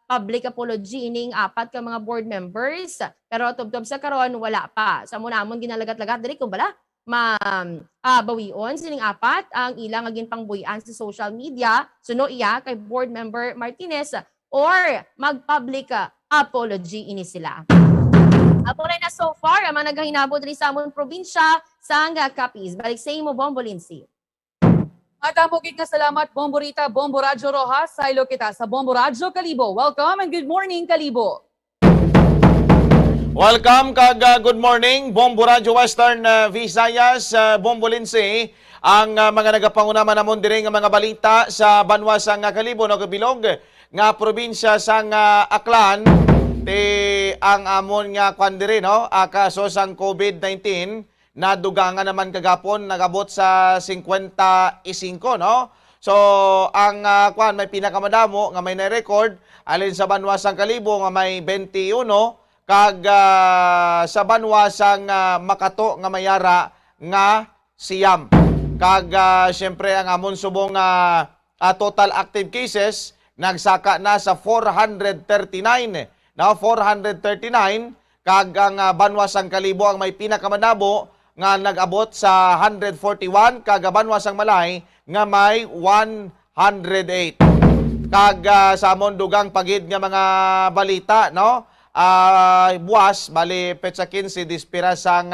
public apology ining apat ka mga board members pero tubtob sa karon wala pa sa munamon ginalagat-lagat diri kung bala bawion sining apat ang ilang nga ginpangbuyan sa social media suno iya kay board member Martinez or mag-public apology ini sila. Apolay na so far ang mga naghahinabo diri sa among probinsya sang Capiz. Balik sa imo Bombo Lindsay. At amugig na salamat Bombo Rita, Bombo Radyo Rojas. Sa ilo kita sa Bombo Radyo Kalibo. Welcome and good morning Kalibo. Welcome kag good morning Bombo Radyo Western Visayas, Bombo Lindsay. Ang mga nagapangunama namon diri nga mga balita sa banwa sang Kalibo no kabilog nga probinsya sang Aklan ang amon nga kwan diri no kaso sang COVID-19 na dugangan naman kagapon nagabot sa 55 no. So ang kwan may pinakamadamo nga may na-record alin sa banwa sang Kalibo nga may 21 kag sa banwa sang Makato nga mayara nga siyam. Kag syempre ang amon subong total active cases nagsaka na sa 439. Now 439 kag ang banwa sang Kalibo ang may pinakamanabo nga nag-abot sa 141 kag banwa sang Malay nga may 108. Kag sa amon dugang pagid nga mga balita no buwas bali petsa 15 dispira sang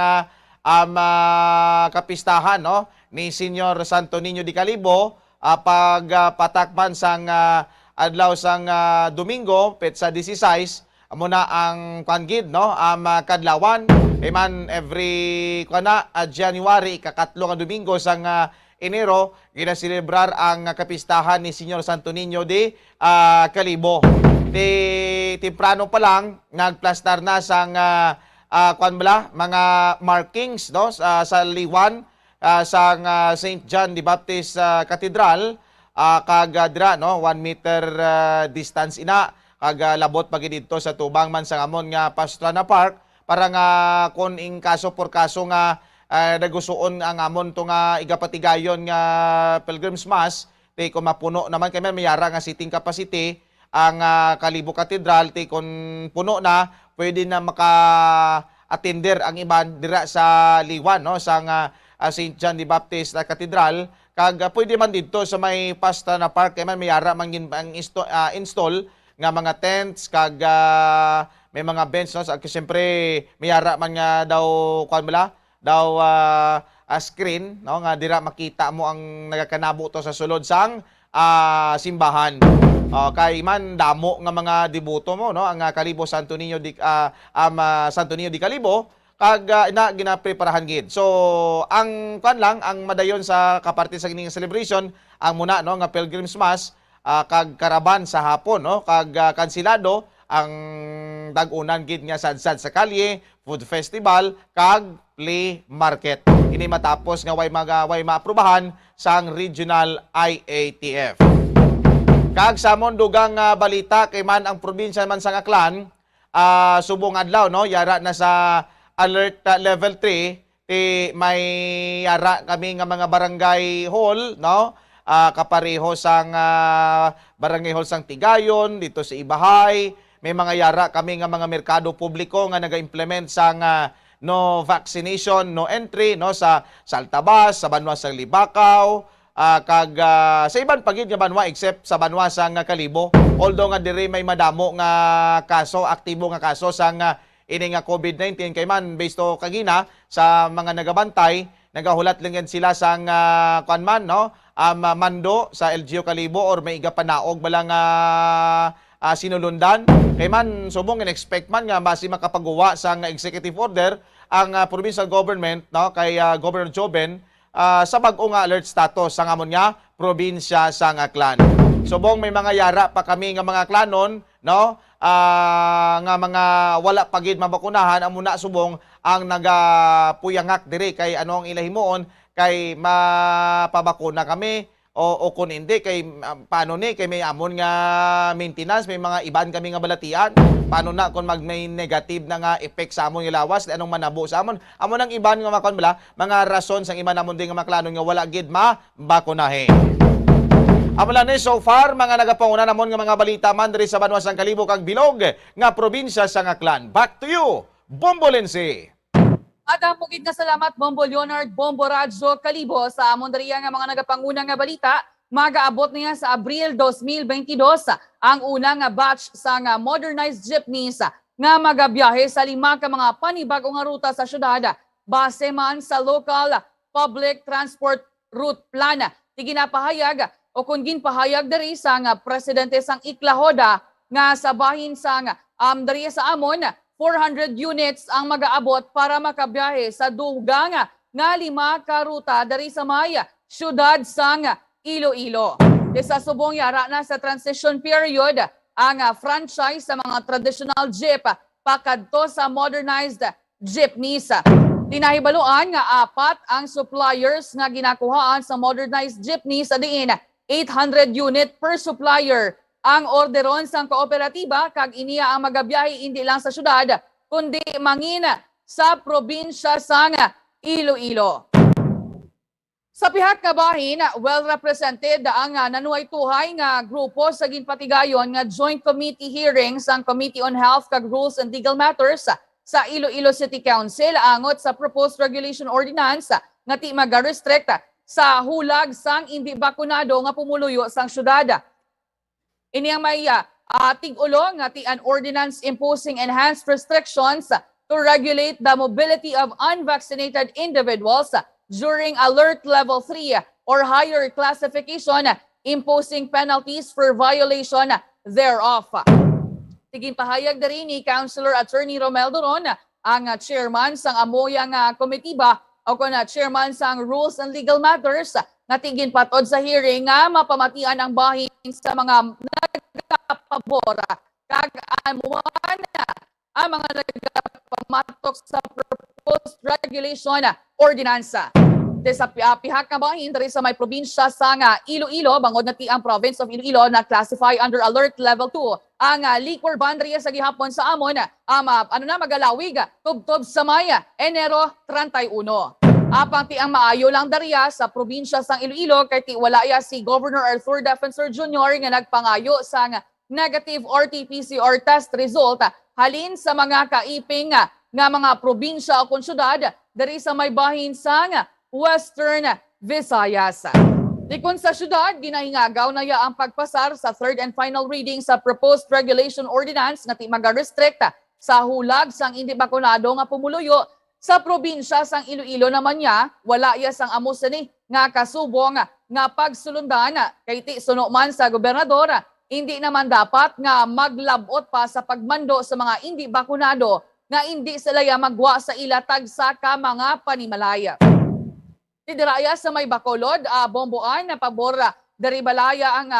kapistahan no ni Senyor Santo Niño di Kalibo pagpatakpan sang adlaw sang Domingo petsa 16 amo na ang kwangid no kadlawan man every January ikakatlo nga Domingo sang Enero ginaselebrar ang kapistahan ni Senyor Santo Niño de Kalibo. Temprano pa lang nagplastar na sang mga markings no sa liwan sang St. John the Baptist Cathedral kag dira no 1 meter distance ina kag labot pagid didto sa tubang man sa amon nga Pastrana Park para nga kon ing kaso por kaso nga nagusuon ang amon to nga igapatigayon nga Pilgrim's Mass kung mapuno naman kay mayara nga seating capacity ang Kalibo Cathedral kung puno na pwede na maka-attender ang iban dira sa liwan no sang St. John the Baptist Cathedral kag pwede man dito sa may Pastrana Park kay man mayara man ang install nga mga tents kag may mga bench no sa siyempre mayara man nga daw screen no nga dira makita mo ang nagakanabo to sa sulod sang simbahan. Kay man damo nga mga deboto mo no ang Kalibo Santo Niño di Santo Niño di Kalibo kag ginapreparahan gid. So ang lang ang madayon sa kaparte sa gining celebration ang muna no nga Pilgrim's Mass kag karaban sa hapon no kag kansilado ang dag-unan gid nga sadsad sa kalye, food festival kag play market. Ini matapos nga way maaprubahan sang regional IATF. Kag sa dugang balita kay man ang probinsya man sang Aklan subong adlaw no yara na sa alert level 3 ti may yara kami nga mga barangay hall no kapareho sang barangay hall sang Tigayon dito sa Ibahay. May mga yara kami nga mga merkado publiko nga naga-implement sang no vaccination, no entry no sa Altabas, sa Banwa sang Libakaw, kag sa iban pagid nga banwa except sa Banwa sang Kalibo. Although nga diri may madamo nga kaso, aktibo nga kaso sang ini nga COVID-19 kay man based to kagina sa mga nagabantay, nagahulat lang yan sila sang kanman no, mando sa LGU Kalibo or may igapanaog balang sinulundan. Kay man subong in-expect man nga basi makapagawa sang executive order ang provincial government no kay Governor Joben sa bag-o nga alert status sa ngamon nga probinsya sang Aklan. Subong may mga yara pa kami nga mga klanon no nga mga wala pagid mabakunahan amo na subong ang nagapuyangak diri kay ano ang ilahimuon kay mapabakuna kami o kung hindi kay paano ni kay may amon nga maintenance, may mga iban kami nga balatian, paano na kung may negative na nga effect sa amon nga lawas anong manabo sa amon ang iban nga makon bala mga rason sang iban namon din nga maklanon nga wala gid mabakunahe. Amala ni so far mga nagapanguna namon nga mga balita man diri sa Banwa sang Kalibo kag bilog nga probinsya sang Aklan. Back to you, Bombo Lindsay. At ang pugid na salamat Bombo Leonard, Bombo Radyo Kalibo sa amon diriya nga mga nagapanguna nga balita. Magaabot niya sa Abril 2022 ang unang nga batch sa nga modernized jeepneys nga magabiyahe sa 5 ka mga panibagong nga ruta sa syudad base man sa local public transport route plan. Tiginapahayag o kung ginpahayag diri sa nga presidente sang Iklahoda nga sa bahin sang diri sa amon 400 units ang magaabot para makabiyahe sa dugang nga 5 ka ruta diri sa Maya, syudad sang Iloilo. Sa subong yara na sa transition period ang franchise sa mga traditional jeep pakadto sa modernized jeepneys. Tinahibaluan nga 4 ang suppliers nga ginakuhaan sa modernized jeepneys sa diin 800 unit per supplier ang orderon sang kooperatiba kag iniya ang magabiyahe hindi lang sa syudad kundi mangina sa probinsya sang Iloilo. Sa pihak nga bahin, well represented ang nanuay-tuhay nga grupo sa ginpatigayon nga joint committee hearings ang Committee on Health kag Rules and Legal Matters sa Iloilo City Council angot sa proposed regulation ordinance nga ti maga-restrict sa hulag sang hindi bakunado nga pumuluyo sang syudad. Ini ang may tig-ulo nga ti an ordinance imposing enhanced restrictions to regulate the mobility of unvaccinated individuals during alert level 3 or higher classification, imposing penalties for violation thereof. Tigin pahayag na rin ni Councilor Attorney Romel Doron, ang chairman sang amoyang komitiba o kung chairman sang Rules and Legal Matters, na tigin patod sa hearing nga mapamatian ang bahin sa mga nagpabora kag amuan ang mga nagpamatok sa proposed regulation ordinansa. Sa pihak nga bahin diri sa may probinsya sa Iloilo, bangod na ti ang province of Iloilo na classify under alert level 2 ang liquor ban diri sa gihapon sa amon magalawig tubtob sa Maya Enero 31. Apang ti ang maayo lang dariya sa probinsya sang Iloilo kay ti wala ya si Governor Arthur Defensor Jr. nga nagpangayo sa negative RT-PCR test result halin sa mga kaiping nga mga probinsya o konsyudad dari sa may bahin sang Western Visayas. Dikon sa syudad, ginahingagaw na ya ang pagpasar sa third and final reading sa proposed regulation ordinance na ti maga-restrict sa hulag sang hindi bakunado nga pumuluyo sa probinsya sang Iloilo naman niya, wala ya sang amos ni nga kasubong nga pagsulundan kay ti suno man sa gobernador, hindi naman dapat nga maglabot pa sa pagmando sa mga hindi bakunado nga hindi sila ya magwa sa ilatag sa ka mga panimalaya. Tidiraya sa may Bacolod, bomboan na pabor dari balaya ang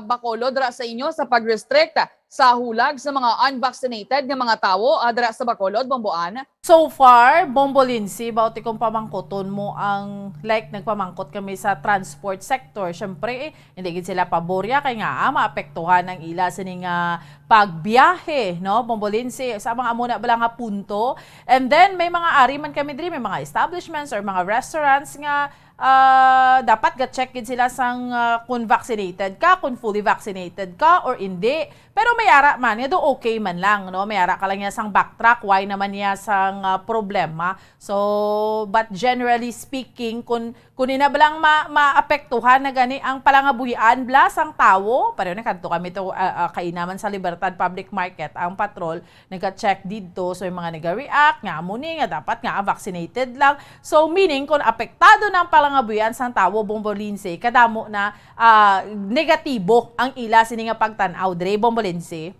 Bacolod dira sa inyo sa pag-restrict sa hulag sa mga unvaccinated nga mga tawo dira sa Bacolod, bomboan. So far, Bombo Lindsay, bauti kong pamangkoton mo ang like nagpamangkot kami sa transport sector. Syempre, hindi gid sila paborya kay nga maapektuhan ng ila sining pagbiyahe, no? Bombo Lindsay, sa mga amuna bala nga punto. And then may mga ari man kami diri, may mga establishments or mga restaurants nga dapat ga-check gid sila sang kung vaccinated ka, kung fully vaccinated ka or hindi. Pero may ara man, do okay man lang, no? May ara ka lang niya sang backtrack, why naman niya sang problema. So, but generally speaking, kung ina balang maapektuhan na gani ang palangabuhian bla sang tawo, pero nakanto kami to kainaman sa Libertad Public Market, ang patrol nagka-check dito, so yung mga nag-react nga muni nga dapat nga vaccinated lang. So meaning kung apektado ng palangabuhian sang tawo, Bombo Lindsay, kadamo na negatibo ang ila sini nga pagtan-aw dre, Bombo Lindsay.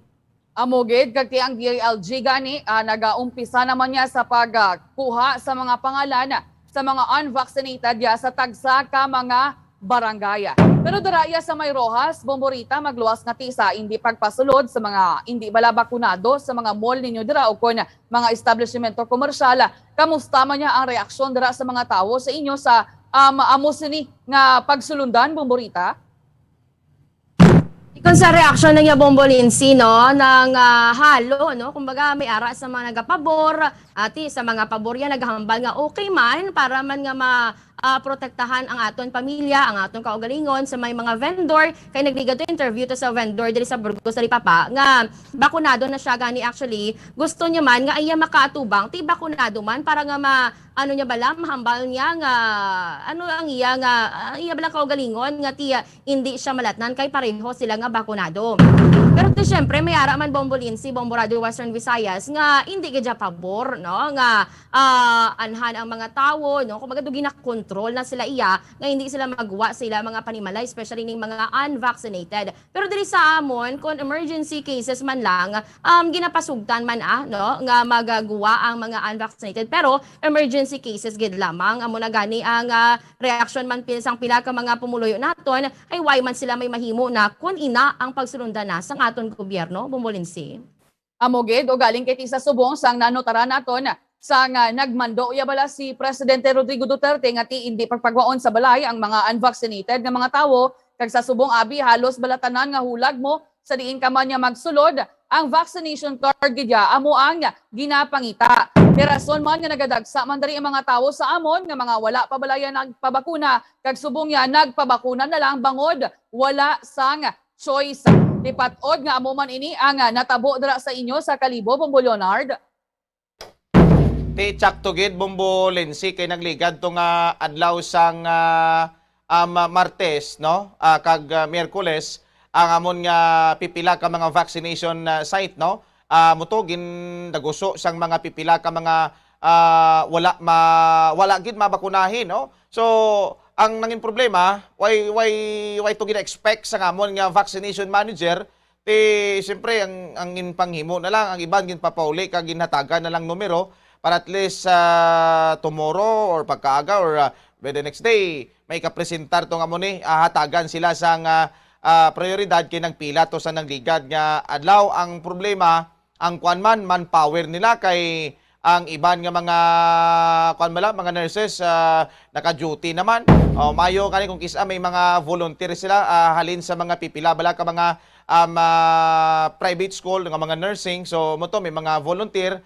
Amogid, kagti ang DILG gani, nag-umpisa naman niya sa pagkuha sa mga pangalan sa mga unvaccinated sa tagsa ka mga barangay. Pero daraya sa May Rojas, Bomborita, magluwas nga tisa hindi pagpasulod sa mga hindi bala bakunado sa mga mall ninyo dira o kon mga establishmento komersyal. Kamusta man niya ang reaksyon dira sa mga tao sa inyo sa amos ni nga pagsulundan, Bomborita? Kung sa reaksyon ng Bombo Lindsay, no, ng halo, no, kumbaga may ara sa mga nagapabor, ati sa mga paborya naghambal nga okay man para man nga protektahan ang aton pamilya, ang aton kaugalingon sa may mga vendor. Kay nagliga to interview to sa vendor diri sa Burgos sa Lipapa nga bakunado na siya gani, actually gusto niya man nga iya makaatubang ti bakunado man para nga ano niya bala mahambal niya nga ano ang iya nga iya bala kaugalingon nga tiya hindi siya malatnan kay pareho sila nga bakunado. Pero to syempre may ara man Bombo Lindsay, Bombo Radio Western Visayas nga hindi gid pabor, no, nga anhan ang mga tawo, no, kumbaga do gina-control na sila iya nga hindi sila magwa sila mga panimala, especially ning mga unvaccinated. Pero diri sa amon kung emergency cases man lang ginapasugtan man no, nga magagawa ang mga unvaccinated, pero emergency cases gid lamang amo na gani ang reaction man sang pila ka mga pumuluyo naton ay why man sila may mahimo na kun ina ang pagsulundan na sang aton gobyerno, Bombo Lindsay. Amogid, o galing kay Tisa Subong sang nanotara naton sang nagmando ya bala si Presidente Rodrigo Duterte nga ti hindi pagpagwaon sa balay ang mga unvaccinated nga mga tawo. Kag sa Subong abi halos balatanan nga hulag mo sa diin ka man niya magsulod ang vaccination card gidya amo ang ginapangita. Rason man nga nagadagsa man diri ang mga tawo sa amon nga mga wala pa balaya nagpabakuna, kag Subong ya nagpabakuna na lang bangod wala sang choice. Dipatod nga amo man ini ang natabo dira sa inyo sa Kalibo, Bombo Leonard. Ti tsakto gid, Bombo Lindsay, kay nagligad to nga adlaw sang Martes, no, kag Miyerkules ang amon nga pipila ka mga vaccination site, no, mutugin daguso sang mga pipila ka mga wala gid mabakunahin, no. So ang nanging problema, why to gina-expect sa amon nga vaccination manager, siyempre ang panghimo na lang, ang iban gin papauli kag ginhatagan na lang numero para at least tomorrow or pagkaaga or by the next day may kapresentar to nga mo ni hatagan sila sang prioridad kay nagpila to sa nagligad nga adlaw. Ang problema ang manpower nila kay ang iban nga mga nurses naka-duty naman. Mayo kani kung kisa may mga volunteer sila halin sa mga pipila bala ka mga private school nga mga nursing. So mo to may mga volunteer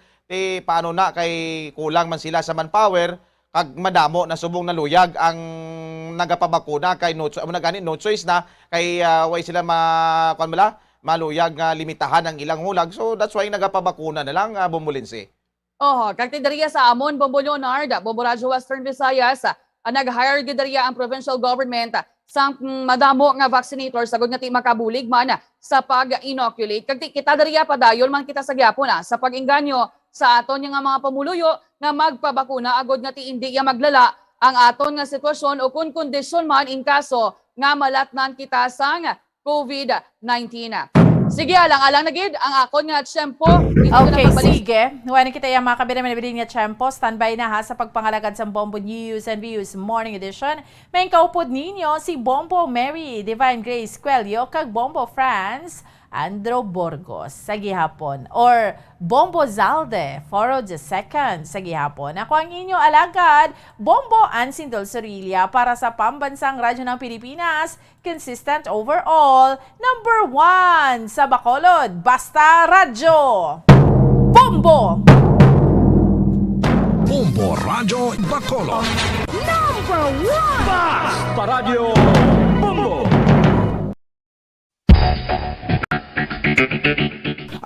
paano na kay kulang man sila sa manpower kag madamo na subong naluyag ang nagapabakuna kay no choice na kay way sila maluyag nga limitahan ang ilang hulag. So that's why nagapabakuna na lang, Bombo Lindsay. Kag diriya sa amon, Bombo Leonard, Bombo Radio Western Visayas, nag-hire gid diriya ang provincial government sang madamo nga vaccinator sagod nga ti makabulig man sa pag-inoculate. Kag kita diriya padayon man kita sa gyapon sa pag-inganyo sa aton nga mga pamuluyo nga magpabakuna agod nga ti hindi ya maglala ang aton nga sitwasyon o kun kondisyon man in kaso nga malatnan kita sang COVID-19. Sige, alang-alang na gid ang akon nga tiyempo. Okay, sige. Huwag kita yung mga kabila-mabilin nga tiyempo. Standby na sa pagpangalagad sa Bombo News and Views Morning Edition. May kaupod ninyo si Bombo Mary Divine Grace Quelio kag Bombo France Andrew Burgos sa gihapon or Bombo Zalde, Foro the Second sa gihapon. Ako ang inyo alagad, Bombo Ansin Dulcerilla para sa Pambansang Radyo ng Pilipinas, consistent overall, number 1 sa Bacolod, Basta Radyo. Bombo! Bombo Radyo Bacolod. Number 1! Basta Radio Bombo!